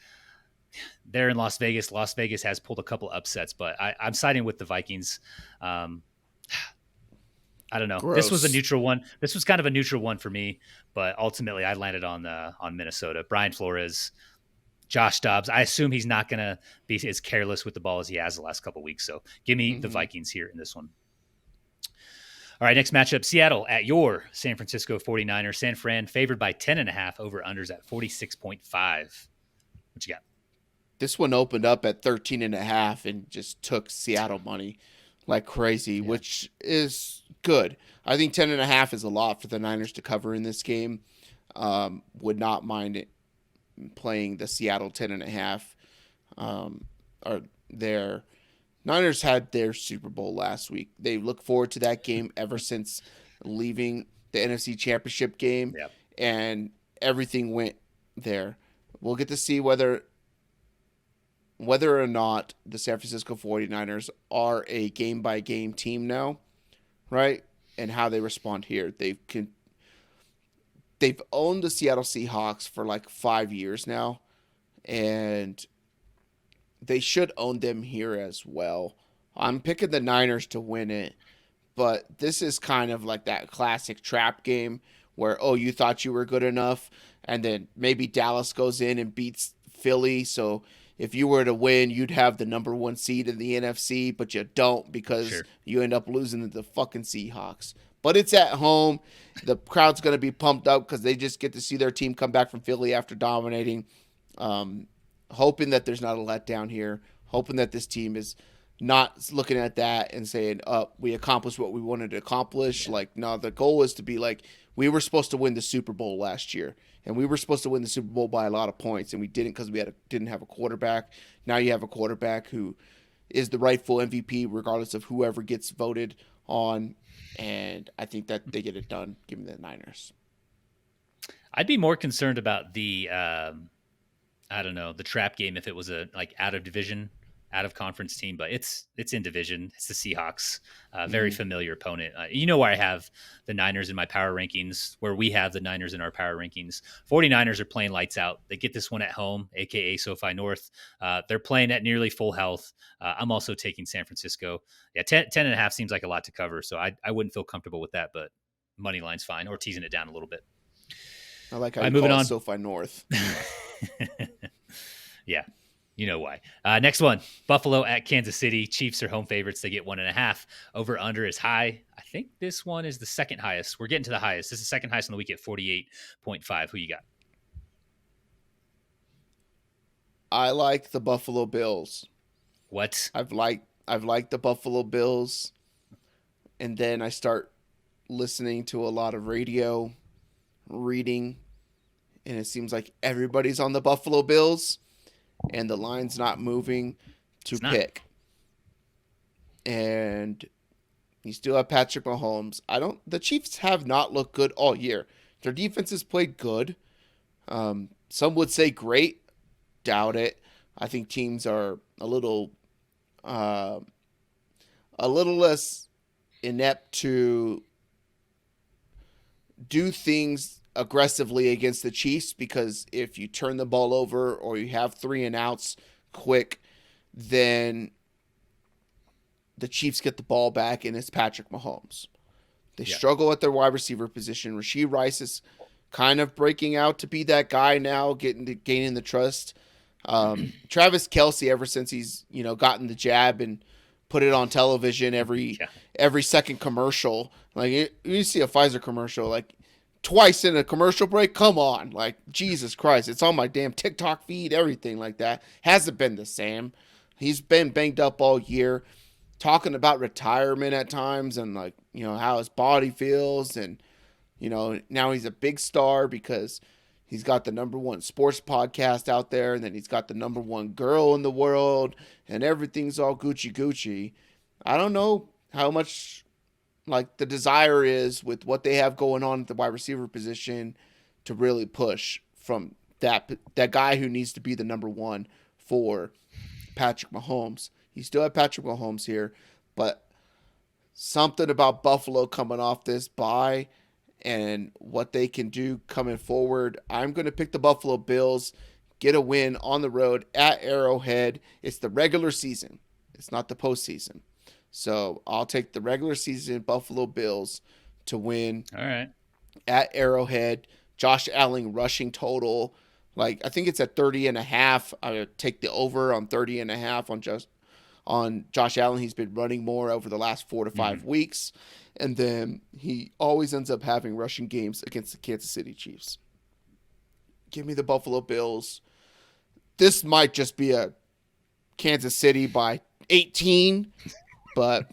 [SPEAKER 1] there in Las Vegas. Las Vegas has pulled a couple upsets, but I'm siding with the Vikings. I don't know.
[SPEAKER 2] Gross.
[SPEAKER 1] This was a neutral one. This was kind of a neutral one for me, but ultimately I landed on Minnesota. Brian Flores, Josh Dobbs. I assume he's not going to be as careless with the ball as he has the last couple of weeks. So give me the Vikings here in this one. All right, next matchup, Seattle at your San Francisco 49ers. San Fran favored by 10.5, over unders at 46.5. What you got?
[SPEAKER 2] This one opened up at 13.5 and just took Seattle money like crazy, which is good. I think 10.5 is a lot for the Niners to cover in this game. Would not mind it playing the Seattle 10.5. Or their Niners had their Super Bowl last week. They look forward to that game ever since leaving the NFC Championship game.
[SPEAKER 1] Yep.
[SPEAKER 2] And everything went there. We'll get to see whether or not the San Francisco 49ers are a game-by-game team now, right? And how they respond here. They've owned the Seattle Seahawks for like 5 years now, and they should own them here as well. I'm picking the Niners to win it, but this is kind of like that classic trap game where, oh, you thought you were good enough, and then maybe Dallas goes in and beats Philly, so if you were to win, you'd have the number 1 seed in the NFC, but you don't because you end up losing to the fucking Seahawks. But it's at home. The crowd's going to be pumped up because they just get to see their team come back from Philly after dominating. Hoping that there's not a letdown here. Hoping that this team is not looking at that and saying, we accomplished what we wanted to accomplish. Yeah. Like, no, the goal is to be like, we were supposed to win the Super Bowl last year. And we were supposed to win the Super Bowl by a lot of points, and we didn't because we didn't have a quarterback. Now you have a quarterback who is the rightful MVP regardless of whoever gets voted on, and I think that they get it done. Give me the Niners.
[SPEAKER 1] I'd be more concerned about the, the trap game if it was a out of division, out of conference team, but it's in division. It's the Seahawks, very familiar opponent. You know where I have the Niners in my power rankings, where we have the Niners in our power rankings. 49ers are playing lights out. They get this one at home, aka SoFi North. They're playing at nearly full health. I'm also taking San Francisco. Yeah, 10.5 seems like a lot to cover, so I wouldn't feel comfortable with that, but money line's fine, or teasing it down a little bit.
[SPEAKER 2] I like how you call it SoFi North.
[SPEAKER 1] Yeah. You know why. Next one, Buffalo at Kansas City. Chiefs are home favorites. They get 1.5. Over under is high. I think this one is the second highest. We're getting to the highest. This is the second highest on the week at 48.5. Who you got?
[SPEAKER 2] I like the Buffalo Bills.
[SPEAKER 1] What?
[SPEAKER 2] I've liked the Buffalo Bills, and then I start listening to a lot of radio, reading, and it seems like everybody's on the Buffalo Bills. And the line's not moving to pick. And you still have Patrick Mahomes. The Chiefs have not looked good all year. Their defense has played good. Some would say great. Doubt it. I think teams are a little less inept to do things aggressively against the Chiefs, because if you turn the ball over or you have 3 and outs quick, then the Chiefs get the ball back and it's Patrick Mahomes. They struggle at their wide receiver position. Rashee Rice is kind of breaking out to be that guy now, gaining the trust. Travis Kelce, ever since he's gotten the jab and put it on television every second commercial, like you see a Pfizer commercial like twice in a commercial break. Come on, like Jesus Christ, it's on my damn TikTok feed, everything like that. Hasn't been the same. He's been banged up all year, talking about retirement at times and how his body feels, and now he's a big star because he's got the number 1 sports podcast out there, and then he's got the number 1 girl in the world, and everything's all Gucci. I don't know how much the desire is with what they have going on at the wide receiver position to really push from that guy who needs to be the number 1 for Patrick Mahomes. You still have Patrick Mahomes here, but something about Buffalo coming off this bye and what they can do coming forward. I'm going to pick the Buffalo Bills, get a win on the road at Arrowhead. It's the regular season. It's not the postseason. So I'll take the regular season Buffalo Bills to win.
[SPEAKER 1] All right.
[SPEAKER 2] At Arrowhead. Josh Allen rushing total. I think it's at 30.5. I would take the over on 30.5 on Josh Allen. He's been running more over the last 4 to 5 weeks. And then he always ends up having rushing games against the Kansas City Chiefs. Give me the Buffalo Bills. This might just be a Kansas City by 18. But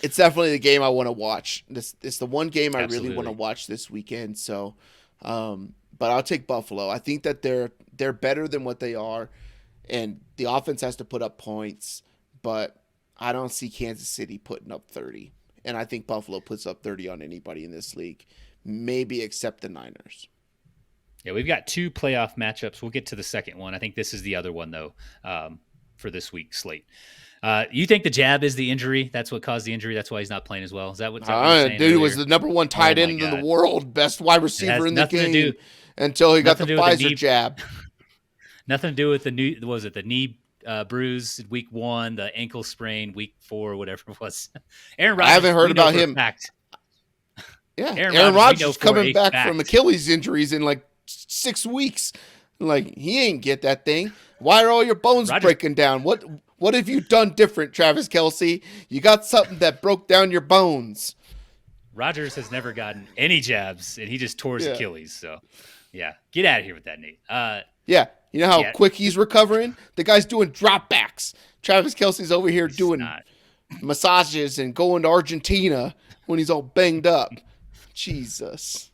[SPEAKER 2] it's definitely the game I want to watch. It's the one game I really want to watch this weekend. So, but I'll take Buffalo. I think that they're better than what they are, and the offense has to put up points. But I don't see Kansas City putting up 30, and I think Buffalo puts up 30 on anybody in this league, maybe except the Niners.
[SPEAKER 1] Yeah, we've got 2 playoff matchups. We'll get to the second one. I think this is the other one, though, for this week's slate. You think the jab is the injury? That's what caused the injury. That's why he's not playing as well. Is that what you were saying
[SPEAKER 2] Dude
[SPEAKER 1] earlier?
[SPEAKER 2] was the number one
[SPEAKER 1] Oh
[SPEAKER 2] tight
[SPEAKER 1] my
[SPEAKER 2] end in the
[SPEAKER 1] god,
[SPEAKER 2] world, best wide
[SPEAKER 1] it
[SPEAKER 2] receiver
[SPEAKER 1] has
[SPEAKER 2] in the
[SPEAKER 1] nothing to
[SPEAKER 2] game
[SPEAKER 1] do
[SPEAKER 2] until he got the
[SPEAKER 1] nothing to do with the
[SPEAKER 2] Pfizer
[SPEAKER 1] knee.
[SPEAKER 2] jab.
[SPEAKER 1] Nothing to do with the new. Was it the knee bruise week 1, the ankle sprain week 4, whatever it was? Aaron
[SPEAKER 2] I haven't
[SPEAKER 1] Rodgers,
[SPEAKER 2] heard
[SPEAKER 1] we know
[SPEAKER 2] about
[SPEAKER 1] for a
[SPEAKER 2] him.
[SPEAKER 1] fact.
[SPEAKER 2] Yeah,
[SPEAKER 1] Aaron
[SPEAKER 2] Aaron
[SPEAKER 1] Rodgers, we know
[SPEAKER 2] Rodgers
[SPEAKER 1] for
[SPEAKER 2] coming
[SPEAKER 1] a
[SPEAKER 2] back
[SPEAKER 1] fact.
[SPEAKER 2] from Achilles injuries in like 6 weeks. Like, he ain't get that thing. Why are all your bones breaking down? What have you done different, Travis Kelce? You got something that broke down your bones.
[SPEAKER 1] Rodgers has never gotten any jabs, and he just tore his
[SPEAKER 2] Yeah.
[SPEAKER 1] Achilles. So, yeah, get out of here with that, Nate.
[SPEAKER 2] Yeah, you know how
[SPEAKER 1] Yeah.
[SPEAKER 2] quick he's recovering? The guy's doing dropbacks. Travis Kelce's over here
[SPEAKER 1] He's
[SPEAKER 2] doing
[SPEAKER 1] not.
[SPEAKER 2] massages and going to Argentina when he's all banged up. Jesus.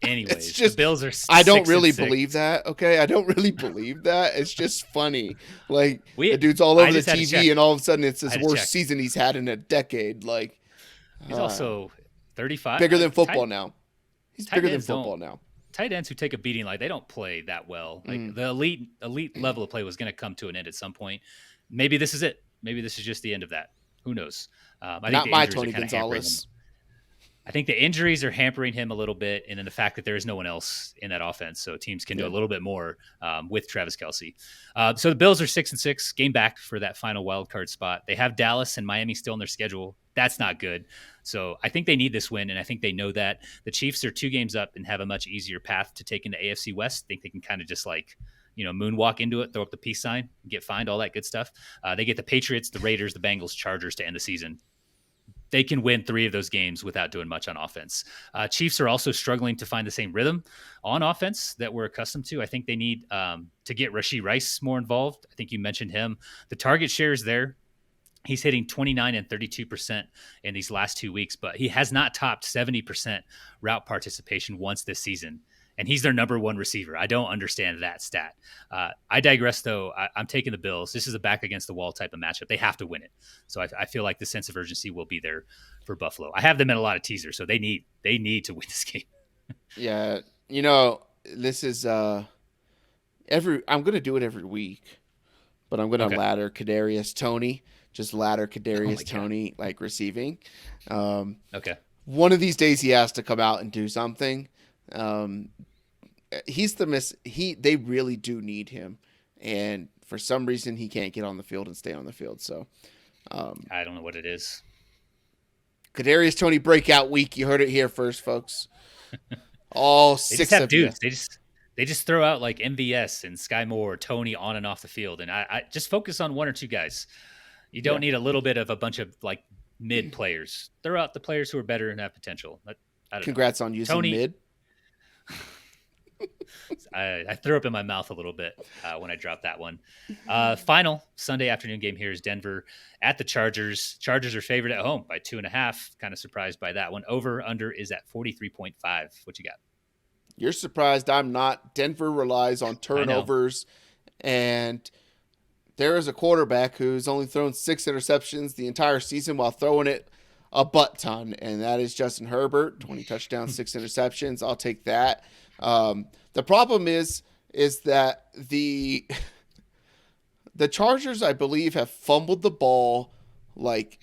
[SPEAKER 1] Anyways,
[SPEAKER 2] It's just,
[SPEAKER 1] the Bills are.
[SPEAKER 2] I don't
[SPEAKER 1] 6
[SPEAKER 2] really
[SPEAKER 1] and 6.
[SPEAKER 2] believe that. Okay, I don't really believe that. It's just funny. Like, the dude's all
[SPEAKER 1] I
[SPEAKER 2] over the
[SPEAKER 1] just had to check.
[SPEAKER 2] TV, and all of a sudden it's
[SPEAKER 1] I
[SPEAKER 2] his
[SPEAKER 1] had to
[SPEAKER 2] worst
[SPEAKER 1] check.
[SPEAKER 2] season he's had in a decade. Like,
[SPEAKER 1] He's also 35.
[SPEAKER 2] bigger than football
[SPEAKER 1] tight,
[SPEAKER 2] now. He's
[SPEAKER 1] tight
[SPEAKER 2] bigger than
[SPEAKER 1] ends
[SPEAKER 2] football now.
[SPEAKER 1] Tight ends who take a beating, like they don't play that well. Like the elite level of play was going to come to an end at some point. Maybe this is it. Maybe this is just the end of that. Who knows? I think
[SPEAKER 2] Not
[SPEAKER 1] the
[SPEAKER 2] my
[SPEAKER 1] injuries are
[SPEAKER 2] Tony
[SPEAKER 1] kinda hampering
[SPEAKER 2] Gonzalez.
[SPEAKER 1] him. I think the injuries are hampering him a little bit, and then the fact that there is no one else in that offense, so teams can do a little bit more with Travis Kelce. So the Bills are 6 and 6, game back for that final wild card spot. They have Dallas and Miami still in their schedule. That's not good. So I think they need this win, and I think they know that. The Chiefs are 2 games up and have a much easier path to take into AFC West. I think they can kind of just moonwalk into it, throw up the peace sign, get fined, all that good stuff. They get the Patriots, the Raiders, the Bengals, Chargers to end the season. They can win 3 of those games without doing much on offense. Chiefs are also struggling to find the same rhythm on offense that we're accustomed to. I think they need to get Rashee Rice more involved. I think you mentioned him. The target share is there. He's hitting 29 and 32% in these last 2 weeks, but he has not topped 70% route participation once this season. And he's their number 1 receiver. I don't understand that stat. I digress, though. I'm taking the Bills. This is a back against the wall type of matchup. They have to win it. So I feel like the sense of urgency will be there for Buffalo. I have them in a lot of teasers, so they need to win this game.
[SPEAKER 2] Yeah, this is I'm gonna do it every week, but I'm gonna ladder Kadarius Toney. Just ladder Kadarius Toney like receiving.
[SPEAKER 1] Okay.
[SPEAKER 2] One of these days he has to come out and do something. He's they really do need him, and for some reason he can't get on the field and stay on the field. So
[SPEAKER 1] I don't know what it is.
[SPEAKER 2] Kadarius Toney breakout week. You heard it here first, folks. All 6 of
[SPEAKER 1] dudes.
[SPEAKER 2] you.
[SPEAKER 1] They just throw out like MVS and Sky Moore, Tony on and off the field, and I just focus on 1 or 2 guys. You don't need a little bit of a bunch of like mid players. Throw out the players who are better and have potential. I don't
[SPEAKER 2] Congrats
[SPEAKER 1] know.
[SPEAKER 2] on using
[SPEAKER 1] Tony,
[SPEAKER 2] mid.
[SPEAKER 1] I threw up in my mouth a little bit when I dropped that one. Final Sunday afternoon game here is Denver at the Chargers. Chargers are favored at home by 2.5. Kind of surprised by that one. Over under is at 43.5. What you got?
[SPEAKER 2] You're surprised I'm not. Denver relies on turnovers, and there is a quarterback who's only thrown 6 interceptions the entire season while throwing it a butt ton, and that is Justin Herbert. 20 touchdowns, 6 interceptions. I'll take that. The problem is that the Chargers, I believe, have fumbled the ball like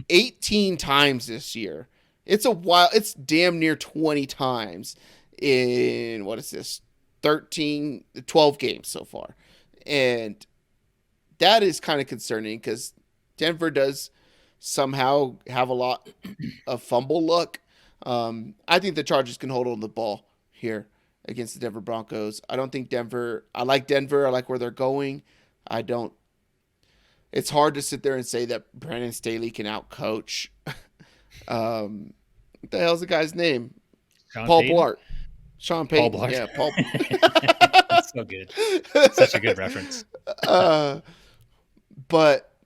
[SPEAKER 2] 18 times this year. It's damn near 20 times in, 12 games so far. And that is kind of concerning because Denver does somehow have a lot of fumble luck. I think the Chargers can hold on the ball here against the Denver Broncos. I don't think Denver. I like Denver. I like where they're going. It's hard to sit there and say that Brandon Staley can outcoach. What the hell's the guy's name? Paul Blart. Sean Payton.
[SPEAKER 1] Paul Blart.
[SPEAKER 2] Yeah, Paul.
[SPEAKER 1] That's so good. Such a good reference.
[SPEAKER 2] But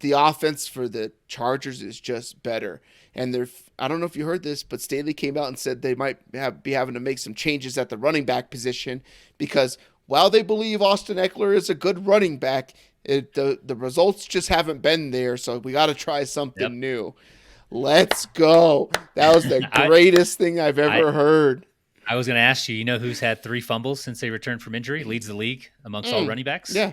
[SPEAKER 2] the offense for the Chargers is just better. And I don't know if you heard this, but Staley came out and said they might be having to make some changes at the running back position because while they believe Austin Eckler is a good running back, the results just haven't been there. So we got to try something new. Let's go. That was the
[SPEAKER 1] I,
[SPEAKER 2] greatest thing I've
[SPEAKER 1] I,
[SPEAKER 2] ever heard.
[SPEAKER 1] I was going to ask you, you know who's had 3 fumbles since they returned from injury, leads the league amongst all running backs?
[SPEAKER 2] Yeah.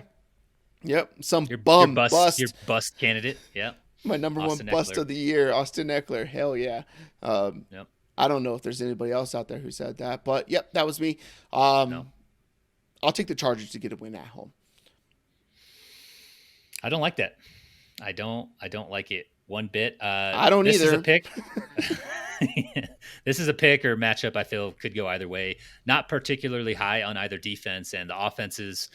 [SPEAKER 2] Yep. Some
[SPEAKER 1] Your
[SPEAKER 2] bum
[SPEAKER 1] bust, your
[SPEAKER 2] bust.
[SPEAKER 1] bust candidate. Yeah.
[SPEAKER 2] My number one
[SPEAKER 1] Austin
[SPEAKER 2] bust
[SPEAKER 1] Eckler.
[SPEAKER 2] of the year, Austin Eckler. Hell yeah.
[SPEAKER 1] Yep.
[SPEAKER 2] I don't know if there's anybody else out there who said that, but yep, that was me.
[SPEAKER 1] No,
[SPEAKER 2] I'll take the Chargers to get a win at home.
[SPEAKER 1] I don't like that. I don't like it one bit.
[SPEAKER 2] I don't
[SPEAKER 1] This is a
[SPEAKER 2] either.
[SPEAKER 1] pick. This is a pick or matchup I feel could go either way. Not particularly high on either defense, and the offenses.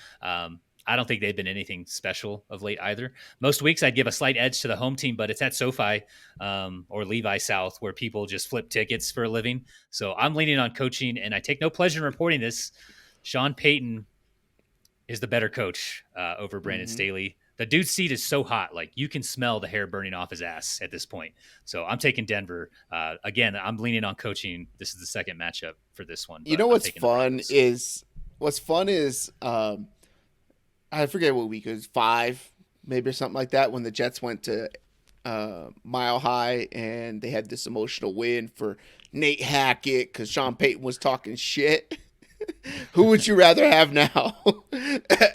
[SPEAKER 1] I don't think they've been anything special of late either. Most weeks I'd give a slight edge to the home team, but it's at SoFi or Levi South where people just flip tickets for a living. So I'm leaning on coaching, and I take no pleasure in reporting this. Sean Payton is the better coach over Brandon Staley. The dude's seat is so hot, like you can smell the hair burning off his ass at this point. So I'm taking Denver. Again, I'm leaning on coaching. This is the second matchup for this one.
[SPEAKER 2] You know what's fun is I forget what week it was, 5 maybe or something like that, when the Jets went to Mile High and they had this emotional win for Nate Hackett because Sean Payton was talking shit. Who would you rather have now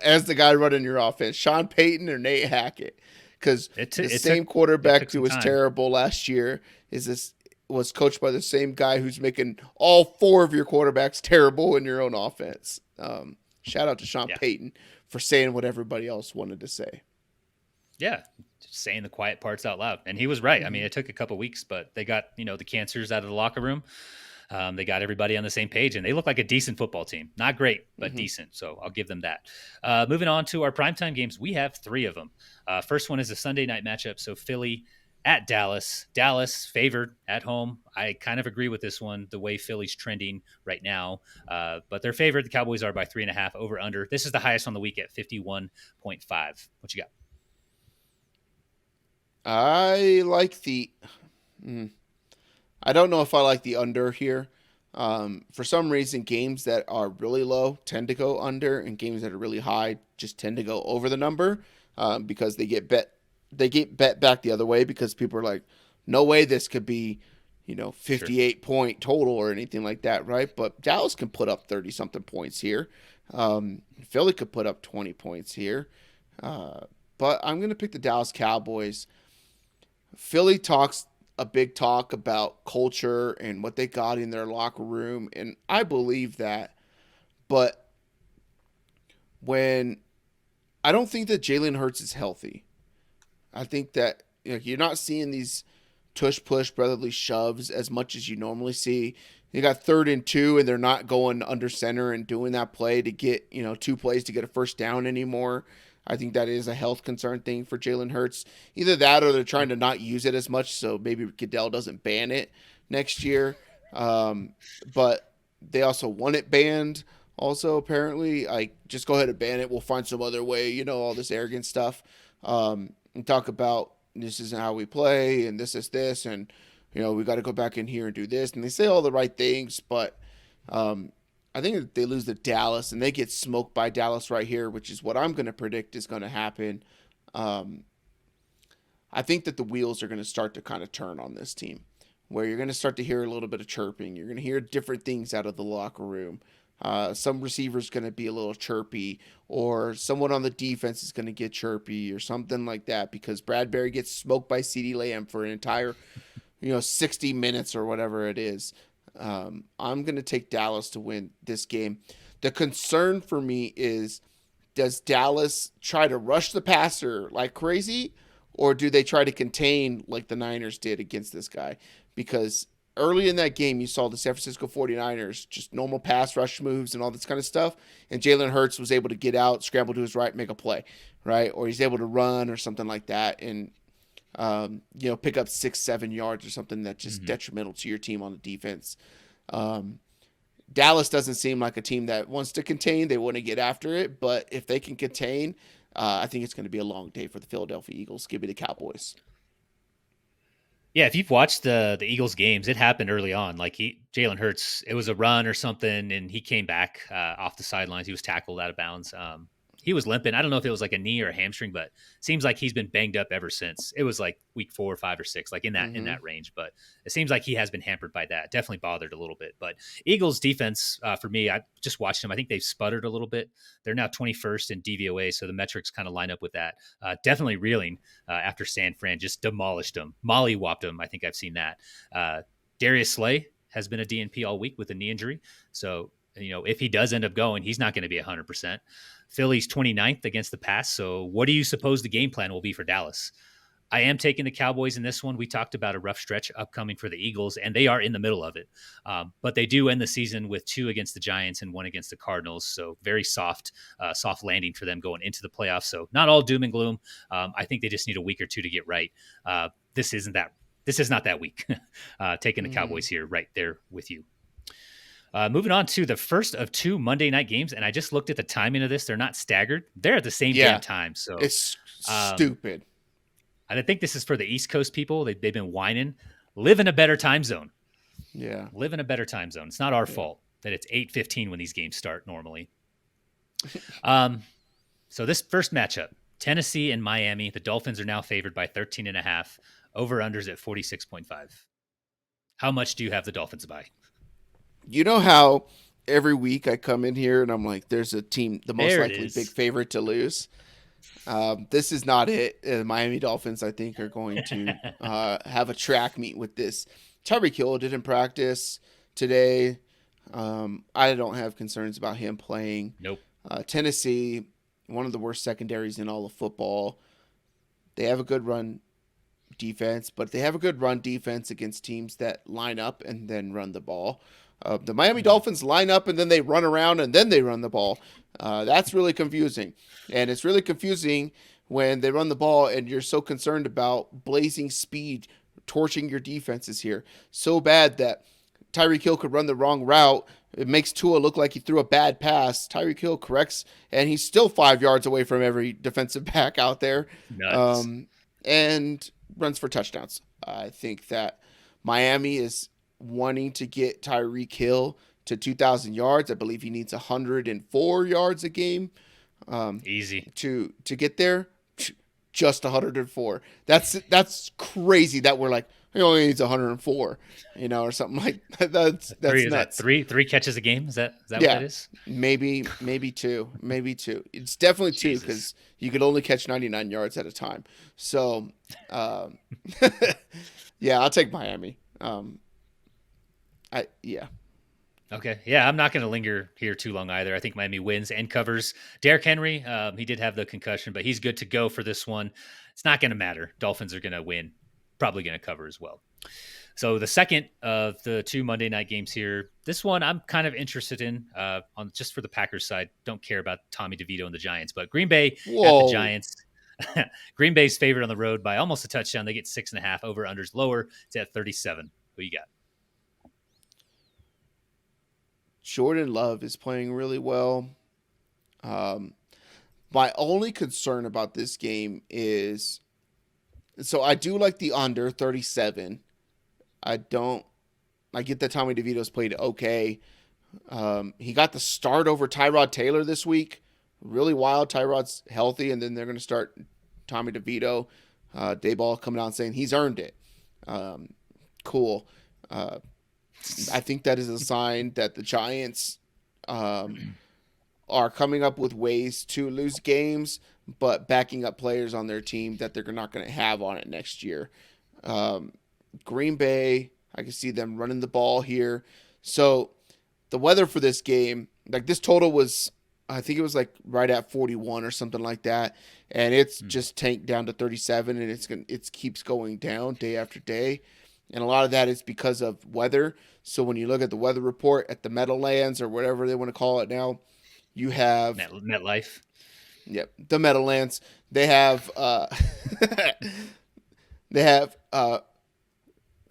[SPEAKER 2] as the guy running your offense, Sean Payton or Nate Hackett? Because the same quarterback who was terrible last year was coached by the same guy who's making all 4 of your quarterbacks terrible in your own offense. Shout out to Sean Payton for saying what everybody else wanted to say.
[SPEAKER 1] Yeah, just saying the quiet parts out loud. And he was right. I mean, it took a couple weeks, but they got, the cancers out of the locker room. They got everybody on the same page, and they look like a decent football team. Not great, but decent. So I'll give them that. Moving on to our primetime games, we have 3 of them. First one is a Sunday night matchup. So Philly at Dallas. Dallas favored at home. I kind of agree with this one, the way Philly's trending right now. But they're favored. The Cowboys are by 3.5 over under. This is the highest on the week at 51.5. What you got?
[SPEAKER 2] I like the. I don't know if I like the under here. For some reason, games that are really low tend to go under, and games that are really high just tend to go over the number because they get bet back the other way because people are like, no way this could be, 58 point total or anything like that, right? But Dallas can put up 30 something points here. Philly could put up 20 points here. But I'm going to pick the Dallas Cowboys. Philly talks a big talk about culture and what they got in their locker room, and I believe that. But I don't think that Jalen Hurts is healthy. I think that you're not seeing these tush-push brotherly shoves as much as you normally see. You got 3rd and 2, and they're not going under center and doing that play to get 2 plays to get a first down anymore. I think that is a health concern thing for Jalen Hurts. Either that or they're trying to not use it as much so maybe Goodell doesn't ban it next year. But they also want it banned also apparently. Just go ahead and ban it. We'll find some other way, all this arrogant stuff. And talk about this isn't how we play and this is this and, we got to go back in here and do this. And they say all the right things, but I think that they lose to Dallas and they get smoked by Dallas right here, which is what I'm going to predict is going to happen. I think that the wheels are going to start to kind of turn on this team, where you're going to start to hear a little bit of chirping. You're going to hear different things out of the locker room. Some receiver's going to be a little chirpy, or someone on the defense is going to get chirpy or something like that because Bradbury gets smoked by CeeDee Lamb for an entire, 60 minutes or whatever it is. I'm going to take Dallas to win this game. The concern for me is, does Dallas try to rush the passer like crazy, or do they try to contain like the Niners did against this guy? Because early in that game, you saw the San Francisco 49ers, just normal pass rush moves and all this kind of stuff, and Jalen Hurts was able to get out, scramble to his right, make a play, right? Or he's able to run or something like that and pick up 6-7 yards or something that's just detrimental to your team on the defense. Dallas doesn't seem like a team that wants to contain. They want to get after it, but if they can contain, I think it's going to be a long day for the Philadelphia Eagles. Give me the Cowboys.
[SPEAKER 1] Yeah, if you've watched the Eagles games, it happened early on. Like Jalen Hurts, it was a run or something, and he came back off the sidelines. He was tackled out of bounds. he was limping. I don't know if it was like a knee or a hamstring, but seems like he's been banged up ever since. It was like week 4 or 5 or 6, like in that range. But it seems like he has been hampered by that. Definitely bothered a little bit. But Eagles defense, for me, I just watched them. I think they've sputtered a little bit. They're now 21st in DVOA, so the metrics kind of line up with that. Definitely reeling after San Fran just demolished them, mollywopped them. I think I've seen that. Darius Slay has been a DNP all week with a knee injury. So, if he does end up going, he's not going to be 100%. Philly's 29th against the pass. So what do you suppose the game plan will be for Dallas? I am taking the Cowboys in this one. We talked about a rough stretch upcoming for the Eagles, and they are in the middle of it. But they do end the season with 2 against the Giants and 1 against the Cardinals. So very soft landing for them going into the playoffs. So not all doom and gloom. I think they just need a week or 2 to get right. This is not that week. Taking the Cowboys here, right there with you. Moving on to the first of 2 Monday night games, and I just looked at the timing of this. They're not staggered. They're at the same damn time. So
[SPEAKER 2] it's stupid.
[SPEAKER 1] I think this is for the East Coast people. They've been whining. Live in a better time zone.
[SPEAKER 2] Yeah.
[SPEAKER 1] Live in a better time zone. It's not our fault that it's 8:15 when these games start normally. So this first matchup, Tennessee and Miami. The Dolphins are now favored by 13.5. Over-unders at 46.5. How much do you have the Dolphins by?
[SPEAKER 2] You know how every week I come in here and I'm like, there's a team, the most likely big favorite to lose. This is not it. The Miami Dolphins, I think, are going to have a track meet with this. Tyreek Hill didn't practice today. I don't have concerns about him playing.
[SPEAKER 1] Nope.
[SPEAKER 2] Tennessee, one of the worst secondaries in all of football. They have a good run defense, but they have a good run defense against teams that line up and then run the ball. The Miami Dolphins line up and then they run around and then they run the ball. That's really confusing. And it's really confusing when they run the ball and you're so concerned about blazing speed, torching your defenses here. So bad that Tyreek Hill could run the wrong route. It makes Tua look like he threw a bad pass. Tyreek Hill corrects, and he's still 5 yards away from every defensive back out there. And runs for touchdowns. I think that Miami is wanting to get Tyreek Hill to 2,000 yards. I believe he needs 104 yards a game.
[SPEAKER 1] Easy
[SPEAKER 2] to get there. Just 104. That's crazy that we're like, he only needs 104, or something like that. That's nuts.
[SPEAKER 1] Three catches a game? Is that what it is?
[SPEAKER 2] Maybe two. It's definitely 2 because you could only catch 99 yards at a time. So, yeah, I'll take Miami.
[SPEAKER 1] Okay. Yeah, I'm not going to linger here too long either. I think Miami wins and covers. Derrick Henry, he did have the concussion, but he's good to go for this one. It's not going to matter. Dolphins are going to win. Probably going to cover as well. So the second of the 2 Monday night games here, this one I'm kind of interested in on just for the Packers side. Don't care about Tommy DeVito and the Giants, but Green Bay at the Giants. Green Bay's favored on the road by almost a touchdown. They get 6.5. Over unders lower. It's at 37. Who you got?
[SPEAKER 2] Jordan Love is playing really well. My only concern about this game is, so I do like the under 37. I get that Tommy DeVito's played okay. He got the start over Tyrod Taylor this week. Really wild. Tyrod's healthy, and then they're going to start Tommy DeVito. Dayball coming out and saying he's earned it. Cool. I think that is a sign that the Giants are coming up with ways to lose games, but backing up players on their team that they're not going to have on it next year. Green Bay, I can see them running the ball here. So the weather for this game, like this total was, I think it was like right at 41 or something like that. And it's just tanked down to 37, and it keeps going down day after day. And a lot of that is because of weather. So when you look at the weather report at the Meadowlands or whatever they want to call it now, you have
[SPEAKER 1] MetLife.
[SPEAKER 2] Yep, the Meadowlands. They have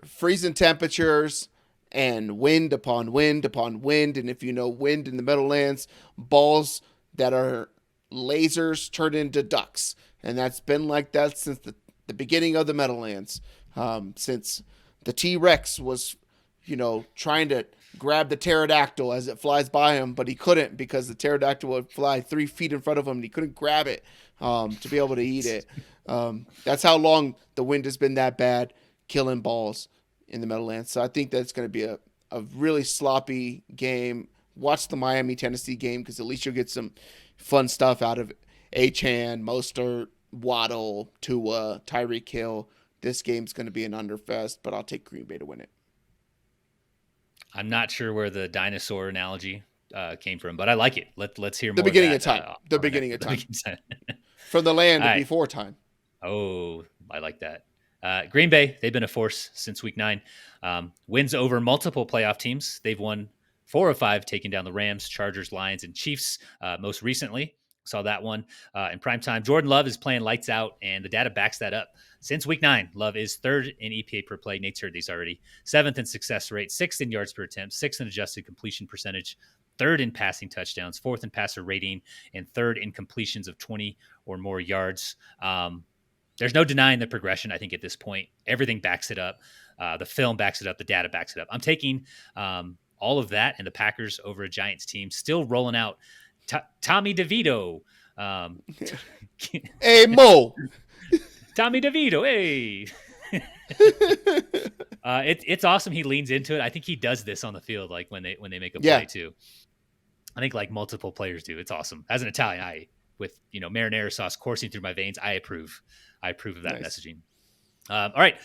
[SPEAKER 2] freezing temperatures and wind upon wind upon wind. And if you know wind in the Meadowlands, balls that are lasers turn into ducks. And that's been like that since the beginning of the Meadowlands. Since the T-Rex was, trying to grab the pterodactyl as it flies by him, but he couldn't because the pterodactyl would fly 3 feet in front of him and he couldn't grab it to be able to eat it. That's how long the wind has been that bad, killing balls in the Meadowlands. So I think that's going to be a really sloppy game. Watch the Miami-Tennessee game because at least you'll get some fun stuff out of it. Achane, Mostert, Waddle, Tua, Tyreek Hill. This game's going to be an underfest, but I'll take Green Bay to win it.
[SPEAKER 1] I'm not sure where the dinosaur analogy came from, but I like it. Let's hear more.
[SPEAKER 2] The beginning
[SPEAKER 1] of that,
[SPEAKER 2] time. The beginning of time.
[SPEAKER 1] time.
[SPEAKER 2] From the land before time.
[SPEAKER 1] Oh, I like that. Green Bay, they've been a force since week 9. Wins over multiple playoff teams. They've won 4 of 5, taking down the Rams, Chargers, Lions, and Chiefs most recently. Saw that one in primetime. Jordan Love is playing lights out, and the data backs that up. Since week 9, Love is 3rd in EPA per play. Nate's heard these already. 7th in success rate, 6th in yards per attempt, 6th in adjusted completion percentage, 3rd in passing touchdowns, 4th in passer rating, and 3rd in completions of 20 or more yards. There's no denying the progression, I think, at this point. Everything backs it up. The film backs it up. The data backs it up. I'm taking all of that and the Packers over a Giants team, still rolling out Tommy DeVito.
[SPEAKER 2] Hey, Mo.
[SPEAKER 1] Tommy DeVito, hey. It's awesome. He leans into it. I think he does this on the field, like when they make a play too. I think like multiple players do. It's awesome. As an Italian, with marinara sauce coursing through my veins, I approve of that messaging. All right,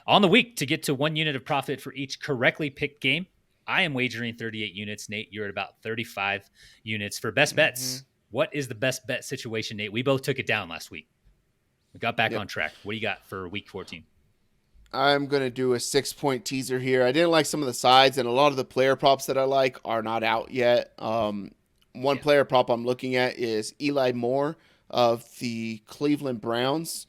[SPEAKER 1] on the week to get to 1 unit of profit for each correctly picked game. I am wagering 38 units. Nate, you're at about 35 units for best bets. What is the best bet situation, Nate? We both took it down last week. We got back on track. What do you got for week 14?
[SPEAKER 2] I'm going to do a 6-point teaser here. I didn't like some of the sides, and a lot of the player props that I like are not out yet. One player prop I'm looking at is Eli Moore of the Cleveland Browns.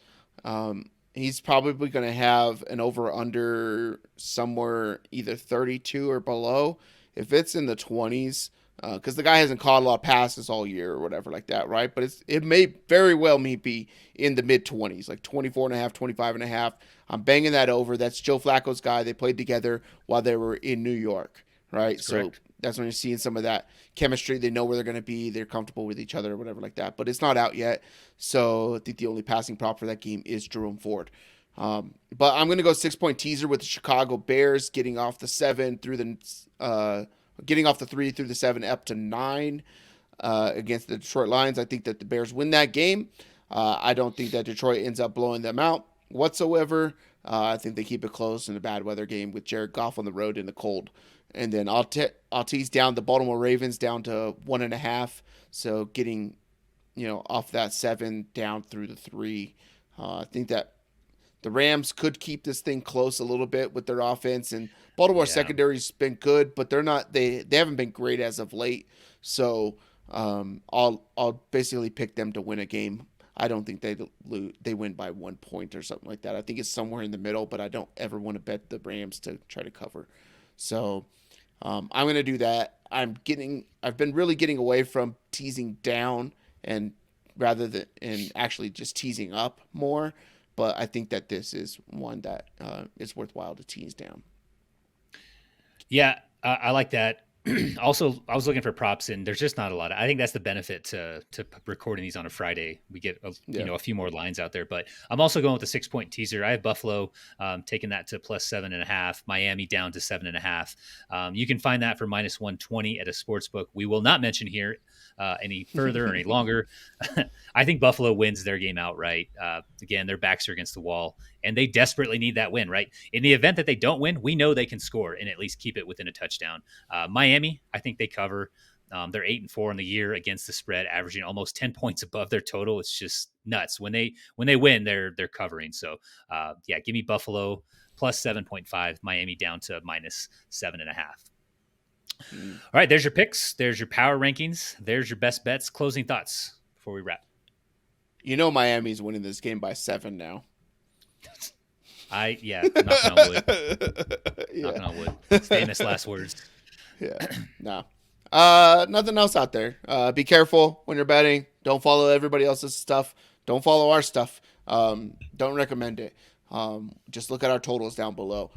[SPEAKER 2] He's probably going to have an over-under somewhere either 32 or below. If it's in the 20s, because the guy hasn't caught a lot of passes all year or whatever like that, right? But it may very well be in the mid-20s, like 24.5, 25.5. I'm banging that over. That's Joe Flacco's guy. They played together while they were in New York, right? So that's when you're seeing some of that chemistry. They know where they're going to be. They're comfortable with each other or whatever like that. But it's not out yet. So I think the only passing prop for that game is Jerome Ford. But I'm going to go 6-point teaser with the Chicago Bears getting off the 3 through the 7 up to 9 against the Detroit Lions. I think that the Bears win that game. I don't think that Detroit ends up blowing them out whatsoever. I think they keep it close in a bad weather game with Jared Goff on the road in the cold. And then I'll tease down the Baltimore Ravens down to 1.5. So getting, off that 7 down through the 3. I think that the Rams could keep this thing close a little bit with their offense, and Baltimore secondary's been good, but they haven't been great as of late. So I'll basically pick them to win a game. I don't think they win by 1 point or something like that. I think it's somewhere in the middle, but I don't ever want to bet the Rams to try to cover. So I'm going to do that. I've been really getting away from teasing down and actually just teasing up more. But I think that this is one that is worthwhile to tease down.
[SPEAKER 1] Yeah, I like that. Also, I was looking for props, and there's just not a lot. I think that's the benefit to recording these on a Friday. We get a few more lines out there. But I'm also going with the 6-point teaser. I have Buffalo taking that to plus 7.5, Miami down to 7.5. You can find that for minus 120 at a sports book. We will not mention here any further or any longer. I think Buffalo wins their game outright. Again, their backs are against the wall, and they desperately need that win, right? In the event that they don't win, we know they can score and at least keep it within a touchdown. Miami, I think they cover. They're 8-4 in the year against the spread, averaging almost 10 points above their total. It's just nuts. When they win, they're covering. So, give me Buffalo plus 7.5, Miami down to minus 7.5. All right, there's your picks. There's your power rankings. There's your best bets. Closing thoughts before we wrap.
[SPEAKER 2] Miami's winning this game by 7 now.
[SPEAKER 1] Knocking on wood. Knocking on wood. Famous last words.
[SPEAKER 2] Yeah, no. Nothing else out there. Be careful when you're betting. Don't follow everybody else's stuff. Don't follow our stuff. Don't recommend it. Just look at our totals down below.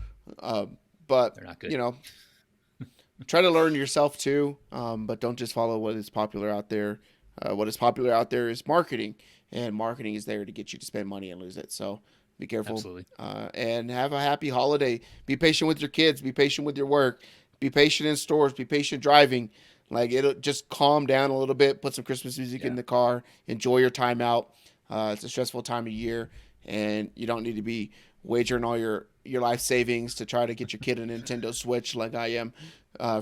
[SPEAKER 2] But
[SPEAKER 1] they're not good.
[SPEAKER 2] Try to learn yourself too, but don't just follow what is popular out there. What is popular out there is marketing, and marketing is there to get you to spend money and lose it. So be careful,
[SPEAKER 1] Absolutely.
[SPEAKER 2] and have a happy holiday. Be patient with your kids. Be patient with your work. Be patient in stores. Be patient driving. Like, it'll just calm down a little bit. Put some Christmas music in
[SPEAKER 1] Yeah.
[SPEAKER 2] the car. Enjoy your time out. It's a stressful time of year, and you don't need to be wagering all your life savings to try to get your kid a Nintendo Switch like I am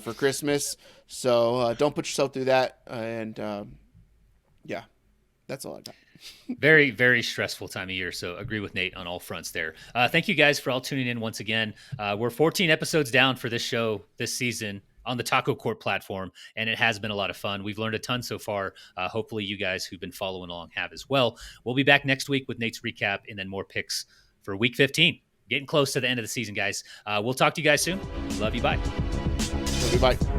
[SPEAKER 2] for Christmas. So don't put yourself through that. And yeah, that's all I got.
[SPEAKER 1] Very, very stressful time of year. So agree with Nate on all fronts there. Thank you guys for all tuning in once again. We're 14 episodes down for this show this season on the TacoCorp platform, and it has been a lot of fun. We've learned a ton so far. Hopefully you guys who've been following along have as well. We'll be back next week with Nate's recap and then more picks for week 15. Getting close to the end of the season, guys. We'll talk to you guys soon. Love you. Bye.
[SPEAKER 2] Love you. Bye.